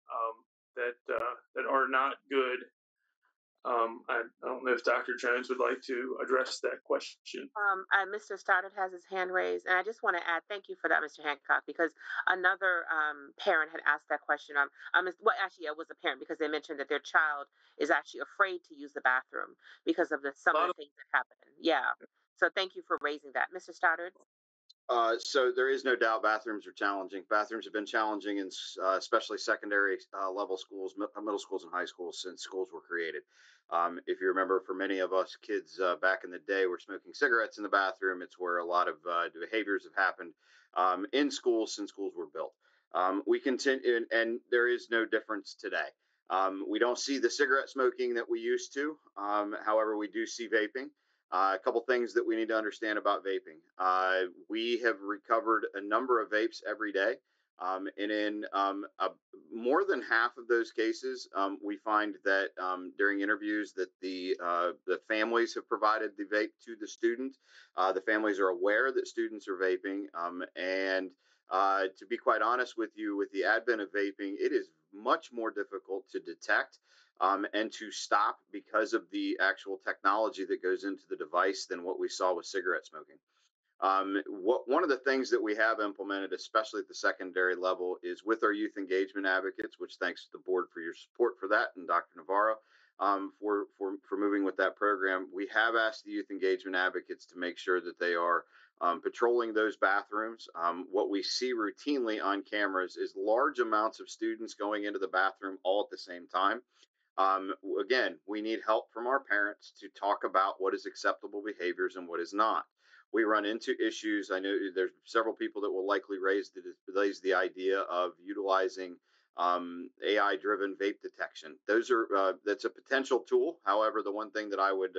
that are not good. I don't know if Dr. Jones would like to address that question. Mr. Stoddard has his hand raised, and I just want to add thank you for that, Mr. Hancock, because another parent had asked that question. Well, actually, it was a parent because they mentioned that their child is actually afraid to use the bathroom because of some of the things that happen. Yeah. So thank you for raising that, Mr. Stoddard. So there is no doubt bathrooms are challenging. Bathrooms have been challenging in especially secondary level schools, middle schools and high schools since schools were created. If you remember, for many of us kids back in the day, we're smoking cigarettes in the bathroom. It's where a lot of behaviors have happened in schools since schools were built. We continue, and there is no difference today. We don't see the cigarette smoking that we used to. However, we do see vaping. A couple things that we need to understand about vaping. We have recovered a number of vapes every day. And in more than half of those cases, we find that during interviews that the families have provided the vape to the student. The families are aware that students are vaping. And to be quite honest with you, with the advent of vaping, it is much more difficult to detect and to stop because of the actual technology that goes into the device than what we saw with cigarette smoking. One of the things that we have implemented, especially at the secondary level, is with our youth engagement advocates, which thanks to the board for your support for that, and Dr. Navarro for moving with that program. We have asked the youth engagement advocates to make sure that they are patrolling those bathrooms. What we see routinely on cameras is large amounts of students going into the bathroom all at the same time. Again, we need help from our parents to talk about what is acceptable behaviors and what is not. We run into issues. I know there's several people that will likely raise the idea of utilizing AI-driven vape detection. That's a potential tool. However, the one thing that I would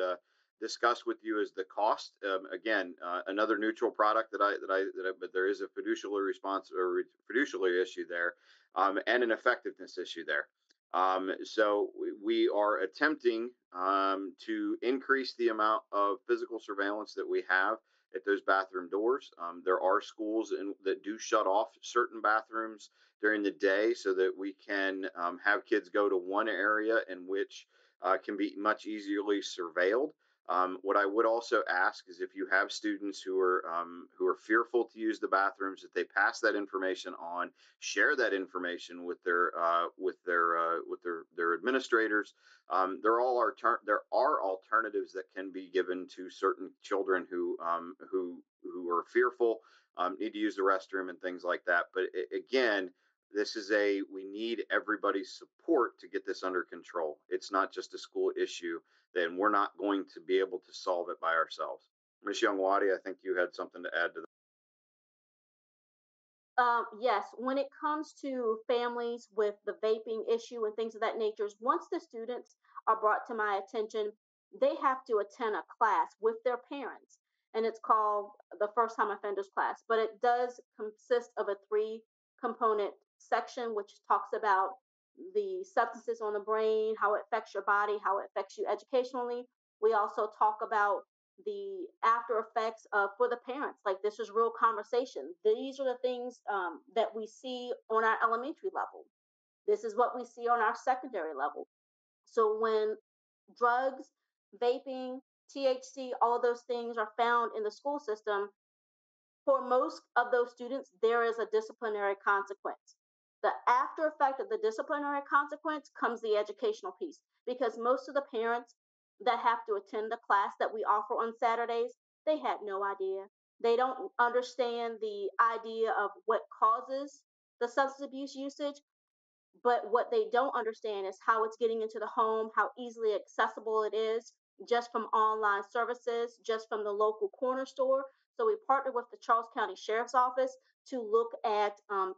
discuss with you is the cost. Again, another neutral product but there is a fiduciary response or fiduciary issue there, and an effectiveness issue there. So we are attempting to increase the amount of physical surveillance that we have at those bathroom doors. There are schools that do shut off certain bathrooms during the day so that we can have kids go to one area in which can be much easily surveilled. What I would also ask is if you have students who are fearful to use the bathrooms, that they pass that information on, share that information with their administrators. There are alternatives that can be given to certain children who are fearful, need to use the restroom and things like that. But again, we need everybody's support to get this under control. It's not just a school issue. Then we're not going to be able to solve it by ourselves. Ms. Youngwadi, I think you had something to add to that. Yes, when it comes to families with the vaping issue and things of that nature, once the students are brought to my attention, they have to attend a class with their parents, and it's called the first time offenders class. But it does consist of a 3-component section, which talks about the substances on the brain, how it affects your body, how it affects you educationally. We also talk about the after effects for the parents. Like, this is real conversation. These are the things that we see on our elementary level. This is what we see on our secondary level. So when drugs, vaping, THC, all of those things are found in the school system, for most of those students, there is a disciplinary consequence. The after effect of the disciplinary consequence comes the educational piece, because most of the parents that have to attend the class that we offer on Saturdays, they had no idea. They don't understand the idea of what causes the substance abuse usage, but what they don't understand is how it's getting into the home, how easily accessible it is, just from online services, just from the local corner store. So we partner with the Charles County Sheriff's Office to look at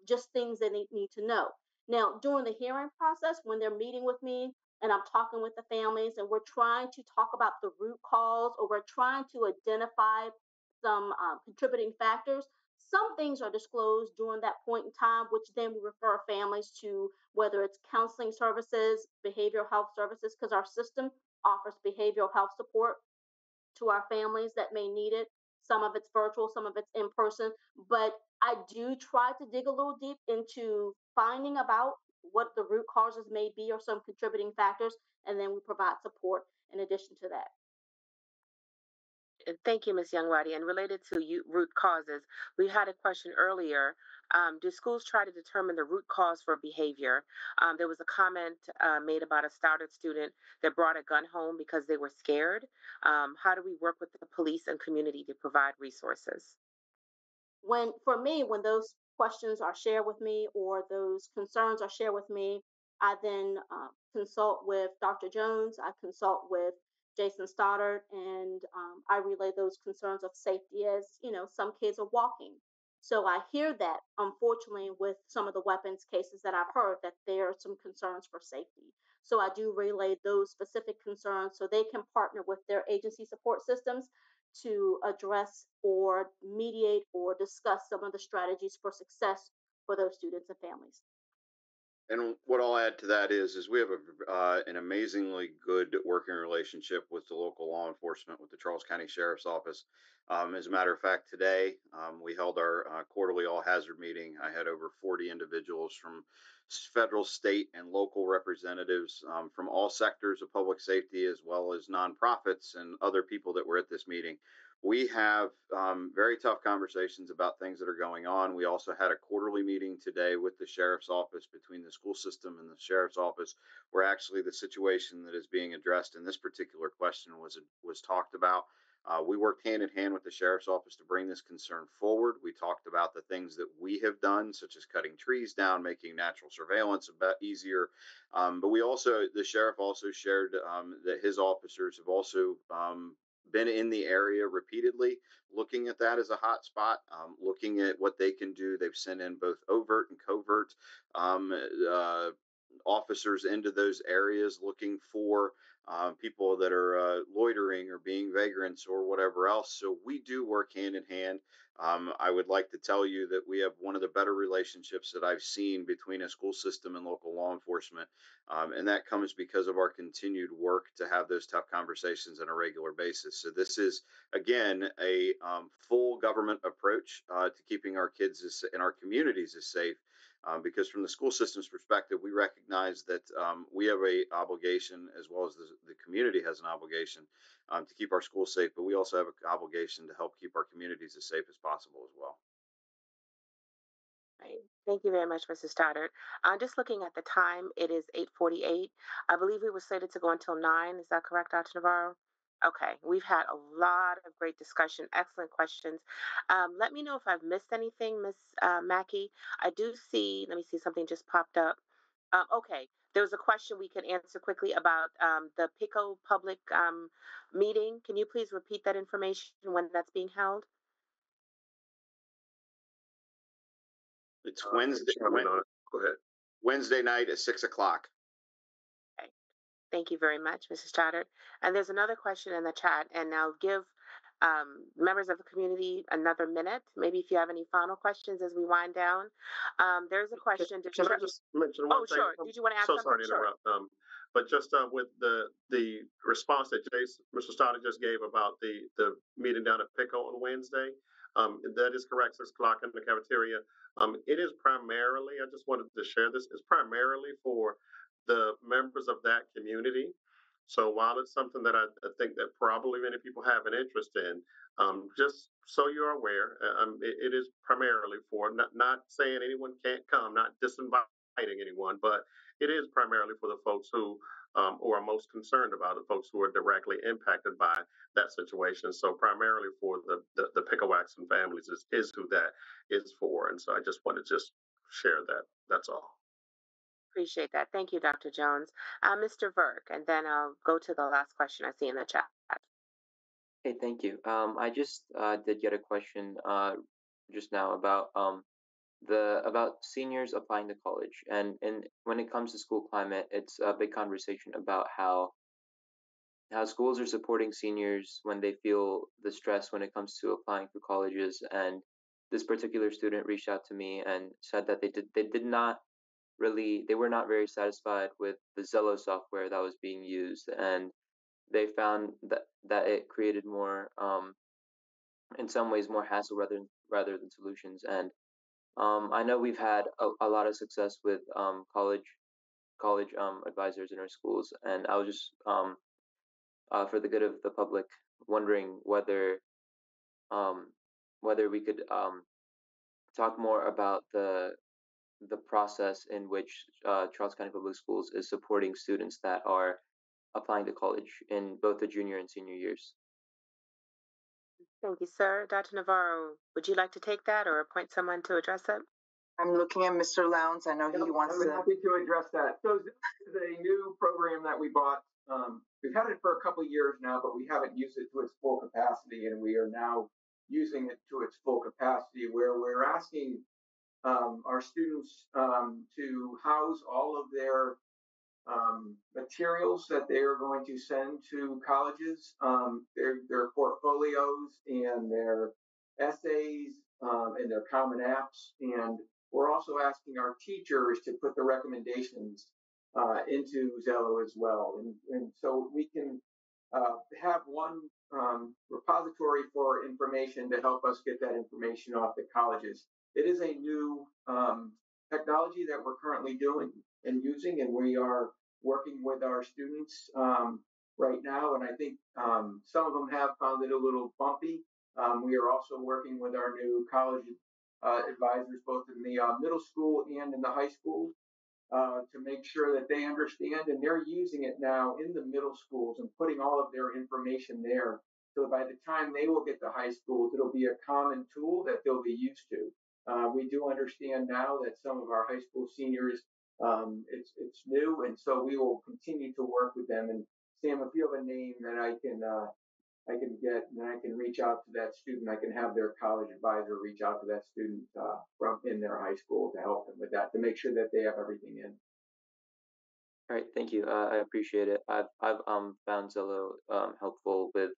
just things that they need to know. Now, during the hearing process, when they're meeting with me and I'm talking with the families and we're trying to talk about the root cause, or we're trying to identify some contributing factors, some things are disclosed during that point in time, which then we refer families to, whether it's counseling services, behavioral health services, because our system offers behavioral health support to our families that may need it. Some of it's virtual, some of it's in person, but I do try to dig a little deep into finding about what the root causes may be or some contributing factors, and then we provide support in addition to that. Thank you, Ms. Youngwadi. And related to root causes, we had a question earlier. Do schools try to determine the root cause for behavior? There was a comment made about a started student that brought a gun home because they were scared. How do we work with the police and community to provide resources? When those questions are shared with me or those concerns are shared with me, I then consult with Dr. Jones. I consult with Jason Stoddard, and I relay those concerns of safety. As you know, some kids are walking, So I hear that, unfortunately, with some of the weapons cases that I've heard, that there are some concerns for safety. So I do relay those specific concerns so they can partner with their agency support systems to address or mediate or discuss some of the strategies for success for those students and families. And what I'll add to that is we have an amazingly good working relationship with the local law enforcement, with the Charles County Sheriff's Office. As a matter of fact, today we held our quarterly all hazard meeting. I had over 40 individuals from federal, state, and local representatives from all sectors of public safety, as well as nonprofits and other people that were at this meeting. We have very tough conversations about things that are going on. We also had a quarterly meeting today with the sheriff's office, between the school system and the sheriff's office, where actually the situation that is being addressed in this particular question was talked about. We worked hand in hand with the sheriff's office to bring this concern forward. We talked about the things that we have done, such as cutting trees down, making natural surveillance a bit easier. But the sheriff also shared that his officers have also been in the area repeatedly, looking at that as a hot spot, looking at what they can do. They've sent in both overt and covert officers into those areas, looking for people that are loitering or being vagrants or whatever else. So we do work hand in hand. I would like to tell you that we have one of the better relationships that I've seen between a school system and local law enforcement. And that comes because of our continued work to have those tough conversations on a regular basis. So this is, again, a full government approach to keeping our kids and our communities as safe. Because from the school system's perspective, we recognize that we have an obligation, as well as the community has an obligation to keep our schools safe, but we also have an obligation to help keep our communities as safe as possible as well. Right. Thank you very much, Mrs. Stoddard. Just looking at the time, it is 8:48. I believe we were slated to go until 9. Is that correct, Dr. Navarro? Okay, we've had a lot of great discussion, excellent questions. Let me know if I've missed anything, Ms. Mackey. I do see, let me see, something just popped up. Okay, there was a question we could answer quickly about the PICO public meeting. Can you please repeat that information when that's being held? It's Wednesday. Go ahead. Wednesday night at 6 o'clock. Okay. Thank you very much, Mrs. Stoddard. And there's another question in the chat, and I'll give members of the community another minute. Maybe if you have any final questions as we wind down. There's a question. Can I just mention one thing? Oh, sure. Did you want to add something? Sorry to interrupt. Sure. But just with the response that Mr. Stoddard just gave about the meeting down at PICO on Wednesday, that is correct, 6 o'clock in the cafeteria. It is primarily, I just wanted to share this, it's primarily for the members of that community. So while it's something that I think that probably many people have an interest in, just so you're aware, it is primarily for, not saying anyone can't come, not disinviting anyone, but it is primarily for the folks who are most concerned about, the folks who are directly impacted by that situation. So primarily for the PICOACs and families is who that is for. And so I just want to just share that. That's all. Appreciate that. Thank you, Dr. Jones. Mr. Verk, and then I'll go to the last question I see in the chat. Okay, thank you. I just did get a question just now about seniors applying to college, and when it comes to school climate, it's a big conversation about how schools are supporting seniors when they feel the stress when it comes to applying for colleges. And this particular student reached out to me and said that they were not very satisfied with the Zello software that was being used, and they found that it created more, in some ways, more hassle rather than solutions. And I know we've had a lot of success with college advisors in our schools, and I was just for the good of the public, wondering whether we could talk more about the process in which Charles County Public Schools is supporting students that are applying to college in both the junior and senior years. Thank you, sir. Dr. Navarro, would you like to take that or appoint someone to address it? I'm looking at Mr. Lowndes. I know he wants to. I'm happy to address that. So this is a new program that we bought. We've had it for a couple of years now, but we haven't used it to its full capacity, and we are now using it to its full capacity, where we're asking our students to house all of their materials that they are going to send to colleges, their portfolios and their essays and their common apps. And we're also asking our teachers to put the recommendations into Zello as well. And so we can have one repository for information to help us get that information off the colleges. It is a new technology that we're currently doing and using, and we are working with our students right now. And I think some of them have found it a little bumpy. We are also working with our new college advisors, both in the middle school and in the high school, to make sure that they understand, and they're using it now in the middle schools and putting all of their information there. So by the time they will get to high schools, it'll be a common tool that they'll be used to. We do understand now that some of our high school seniors, it's new, and so we will continue to work with them. And Sam, if you have a name that I can get, and then I can reach out to that student. I can have their college advisor reach out to that student from in their high school to help them with that, to make sure that they have everything in. All right, thank you. I appreciate it. I've found Zello helpful with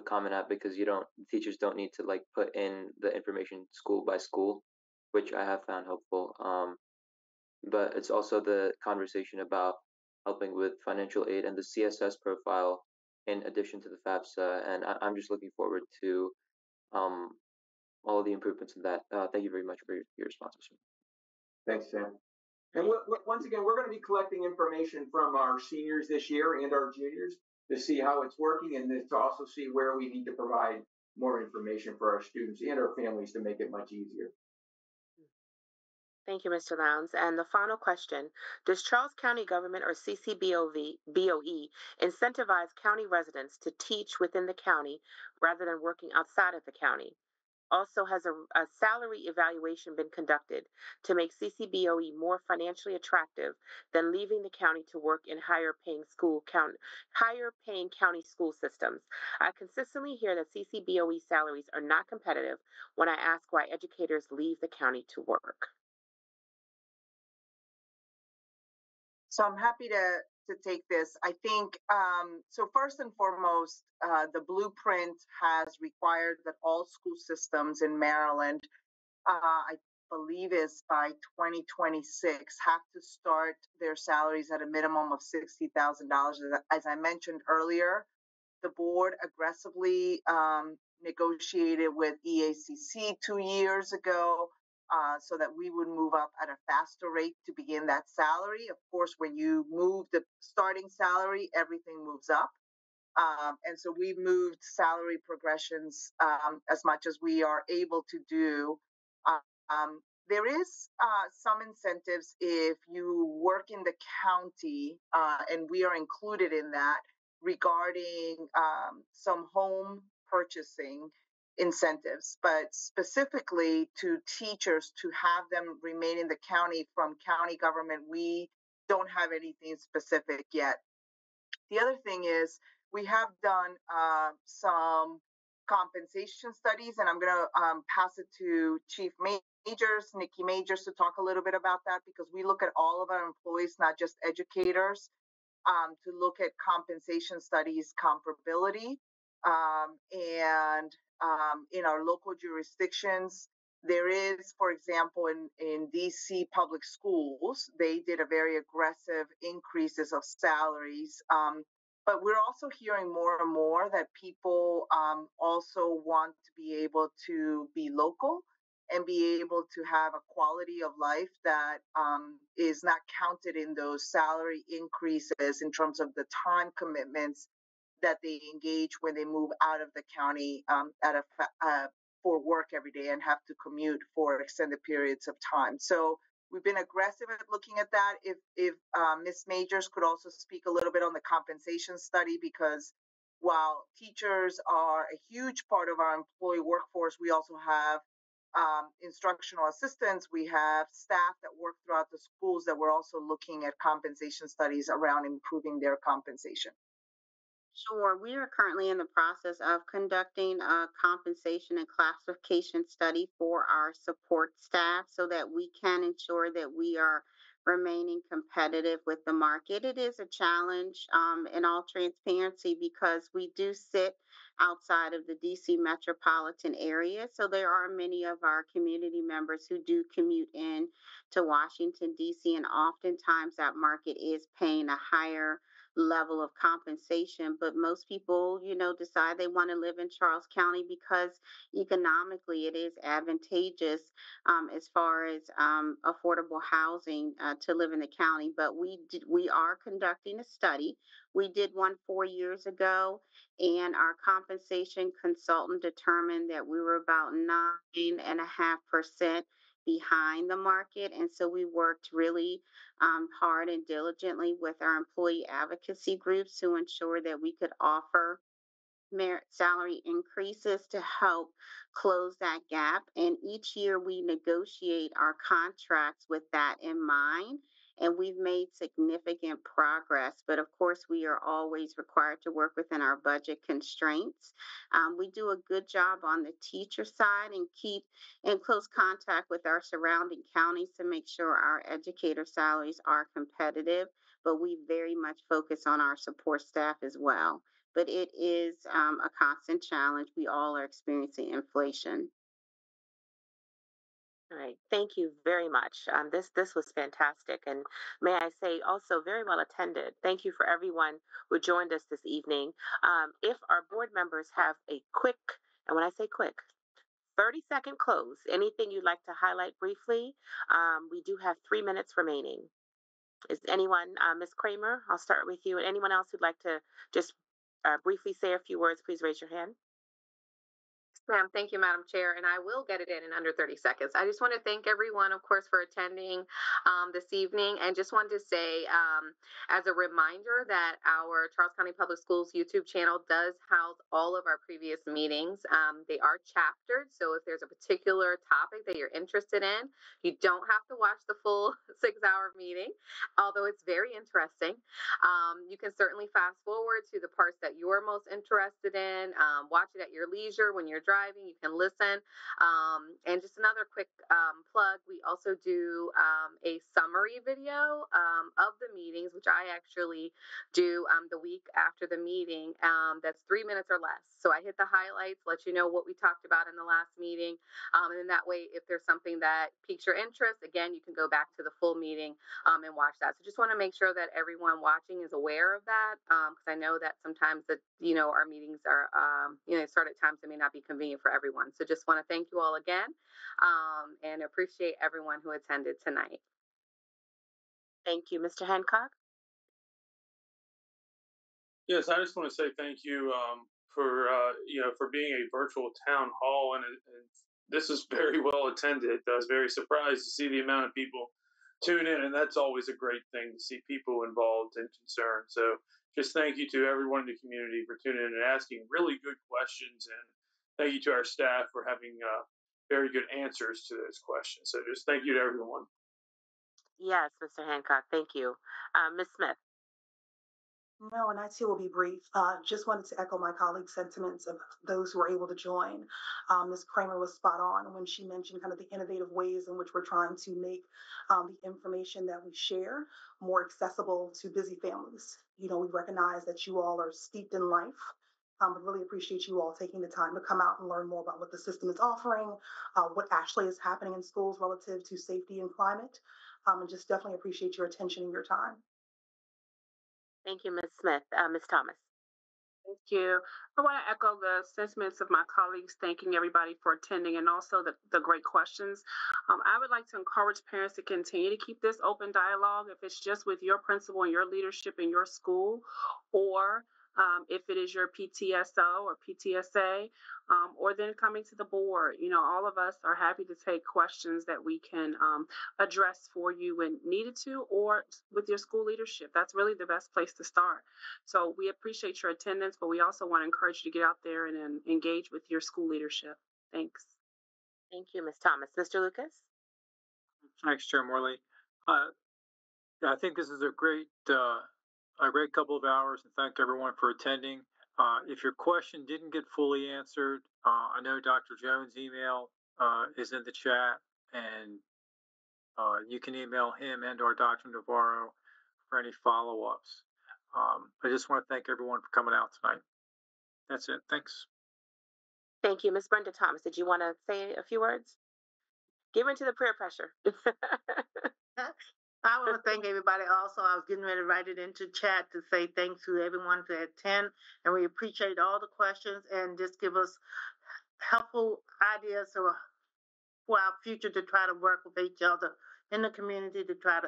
Common App, because teachers don't need to like put in the information school by school, which I have found helpful. But it's also the conversation about helping with financial aid and the CSS profile in addition to the FAFSA, and I'm just looking forward to all of the improvements in that. Thank you very much for your responses. Thanks, Sam. And once again, we're going to be collecting information from our seniors this year and our juniors to see how it's working, and to also see where we need to provide more information for our students and our families to make it much easier. Thank you, Mr. Lowndes. And the final question, does Charles County Government or CCBOE incentivize county residents to teach within the county rather than working outside of the county? Also, has a salary evaluation been conducted to make CCBOE more financially attractive than leaving the county to work in higher paying county school systems? I consistently hear that CCBOE salaries are not competitive when I ask why educators leave the county to work. So I'm happy to take this. I think, so first and foremost, the blueprint has required that all school systems in Maryland, I believe is by 2026, have to start their salaries at a minimum of $60,000. As I mentioned earlier, the board aggressively negotiated with EACC 2 years ago, so that we would move up at a faster rate to begin that salary. Of course, when you move the starting salary, everything moves up. And so we've moved salary progressions as much as we are able to do. There is some incentives if you work in the county, and we are included in that, regarding some home purchasing incentives, but specifically to teachers to have them remain in the county from county government, we don't have anything specific yet. The other thing is we have done some compensation studies, and I'm going to pass it to Chief Majors, Nikki Majors, to talk a little bit about that, because we look at all of our employees, not just educators, to look at compensation studies comparability. And in our local jurisdictions, there is, for example, in DC public schools, they did a very aggressive increases of salaries. But we're also hearing more and more that people also want to be able to be local and be able to have a quality of life that is not counted in those salary increases in terms of the time commitments that they engage when they move out of the county for work every day and have to commute for extended periods of time. So we've been aggressive at looking at that. If Ms. Majors could also speak a little bit on the compensation study, because while teachers are a huge part of our employee workforce, we also have instructional assistants, we have staff that work throughout the schools that we're also looking at compensation studies around improving their compensation. Sure. We are currently in the process of conducting a compensation and classification study for our support staff so that we can ensure that we are remaining competitive with the market. It is a challenge, in all transparency, because we do sit outside of the DC metropolitan area. So there are many of our community members who do commute in to Washington, DC, and oftentimes that market is paying a higher level of compensation, but most people, decide they want to live in Charles County because economically it is advantageous, as far as affordable housing, to live in the county. But we are conducting a study. We did one 4 years ago, and our compensation consultant determined that we were about 9.5% behind the market. And so we worked really hard and diligently with our employee advocacy groups to ensure that we could offer merit salary increases to help close that gap. And each year we negotiate our contracts with that in mind. And we've made significant progress, but of course, we are always required to work within our budget constraints. We do a good job on the teacher side and keep in close contact with our surrounding counties to make sure our educator salaries are competitive, but we very much focus on our support staff as well. But it is a constant challenge. We all are experiencing inflation. All right. Thank you very much. This was fantastic, and may I say also very well attended. Thank you for everyone who joined us this evening. If our board members have a quick, and when I say quick, 30-second close, anything you'd like to highlight briefly, we do have 3 minutes remaining. Is anyone, Ms. Kramer, I'll start with you, and anyone else who'd like to just briefly say a few words, please raise your hand. Ma'am, thank you, Madam Chair, and I will get it in under 30 seconds. I just want to thank everyone, of course, for attending this evening, and just wanted to say, as a reminder, that our Charles County Public Schools YouTube channel does house all of our previous meetings. They are chaptered, so if there's a particular topic that you're interested in, you don't have to watch the full 6-hour meeting, although it's very interesting. You can certainly fast forward to the parts that you're most interested in, watch it at your leisure when you're driving, you can listen. And just another quick plug, we also do a summary video of the meetings, which I actually do the week after the meeting. That's 3 minutes or less. So I hit the highlights, let you know what we talked about in the last meeting. And then that way, if there's something that piques your interest, again, you can go back to the full meeting and watch that. So just want to make sure that everyone watching is aware of that, because I know that sometimes that, our meetings are, start at times that may not be convenient for everyone. So just want to thank you all again, and appreciate everyone who attended tonight. Thank you. Mr. Hancock? Yes, I just want to say thank you for being a virtual town hall, and this is very well attended. I was very surprised to see the amount of people tune in, and that's always a great thing to see people involved and concerned. So just thank you to everyone in the community for tuning in and asking really good questions, and thank you to our staff for having very good answers to those questions. So just thank you to everyone. Yes, Mr. Hancock, thank you. Ms. Smith? No, and I too will be brief. Just wanted to echo my colleagues' sentiments of those who were able to join. Ms. Kramer was spot on when she mentioned kind of the innovative ways in which we're trying to make the information that we share more accessible to busy families. We recognize that you all are steeped in life, but really appreciate you all taking the time to come out and learn more about what the system is offering, what actually is happening in schools relative to safety and climate, and just definitely appreciate your attention and your time. Thank you, Ms. Smith. Ms. Thomas? Thank you. I want to echo the sentiments of my colleagues, thanking everybody for attending and also the great questions. I would like to encourage parents to continue to keep this open dialogue, if it's just with your principal and your leadership in your school, or if it is your PTSO or PTSA, or then coming to the board. All of us are happy to take questions that we can address for you when needed to, or with your school leadership. That's really the best place to start. So we appreciate your attendance, but we also want to encourage you to get out there and engage with your school leadership. Thanks. Thank you, Ms. Thomas. Mr. Lucas? Thanks, Chair Morley. I think this is a great a great couple of hours, and thank everyone for attending. If your question didn't get fully answered, I know Dr. Jones' email is in the chat, and you can email him and or Dr. Navarro for any follow-ups. I just want to thank everyone for coming out tonight. That's it. Thanks. Thank you. Ms. Brenda Thomas, did you want to say a few words? Give into the prayer pressure. I want to thank everybody. Also, I was getting ready to write it into chat to say thanks to everyone to attend, and we appreciate all the questions and just give us helpful ideas for our future to try to work with each other in the community to try to,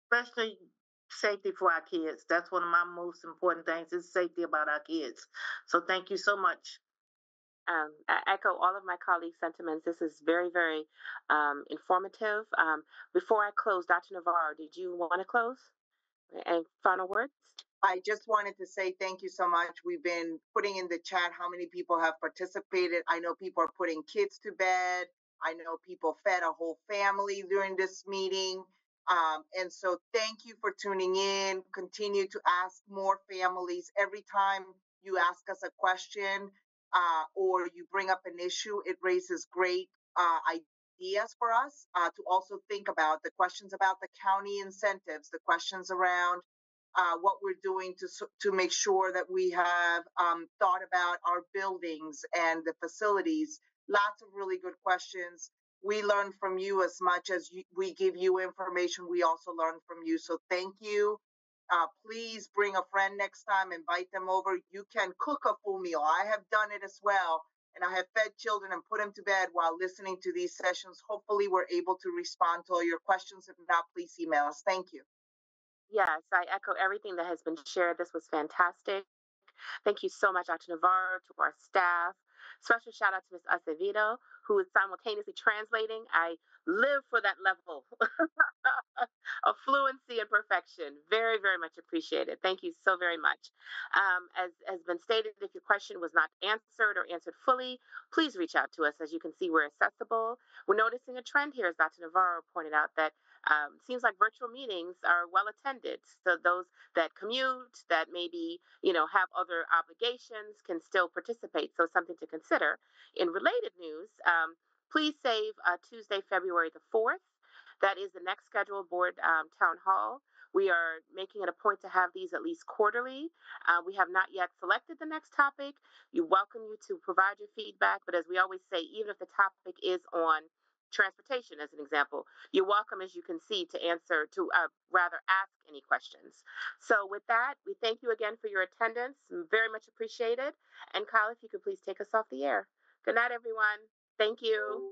especially safety for our kids. That's one of my most important things is safety about our kids. So thank you so much. I echo all of my colleagues' sentiments. This is very, very informative. Before I close, Dr. Navarro, did you want to close? And final words? I just wanted to say thank you so much. We've been putting in the chat how many people have participated. I know people are putting kids to bed. I know people fed a whole family during this meeting. And so thank you for tuning in. Continue to ask more families. Every time you ask us a question or you bring up an issue, it raises great ideas for us to also think about the questions about the county incentives, the questions around what we're doing to make sure that we have thought about our buildings and the facilities. Lots of really good questions. We learn from you as much as we give you information. We also learn from you. So thank you. Please bring a friend next time, invite them over. You can cook a full meal. I have done it as well. And I have fed children and put them to bed while listening to these sessions. Hopefully we're able to respond to all your questions. If not, please email us. Thank you. Yes, I echo everything that has been shared. This was fantastic. Thank you so much, Dr. Navarro, to our staff. Special shout out to Ms. Acevedo, who is simultaneously translating. I live for that level of fluency and perfection. Very, very much appreciated. Thank you so very much. As has been stated, if your question was not answered or answered fully, please reach out to us. As you can see, we're accessible. We're noticing a trend here, as Dr. Navarro pointed out, that seems like virtual meetings are well attended. So those that commute, that maybe, have other obligations can still participate. So something to consider. In related news, please save Tuesday, February the 4th. That is the next scheduled board town hall. We are making it a point to have these at least quarterly. We have not yet selected the next topic. We welcome you to provide your feedback, but as we always say, even if the topic is on transportation, as an example, you're welcome, as you can see, to rather ask any questions. So with that, we thank you again for your attendance. Very much appreciated. And Kyle, if you could please take us off the air. Good night, everyone. Thank you.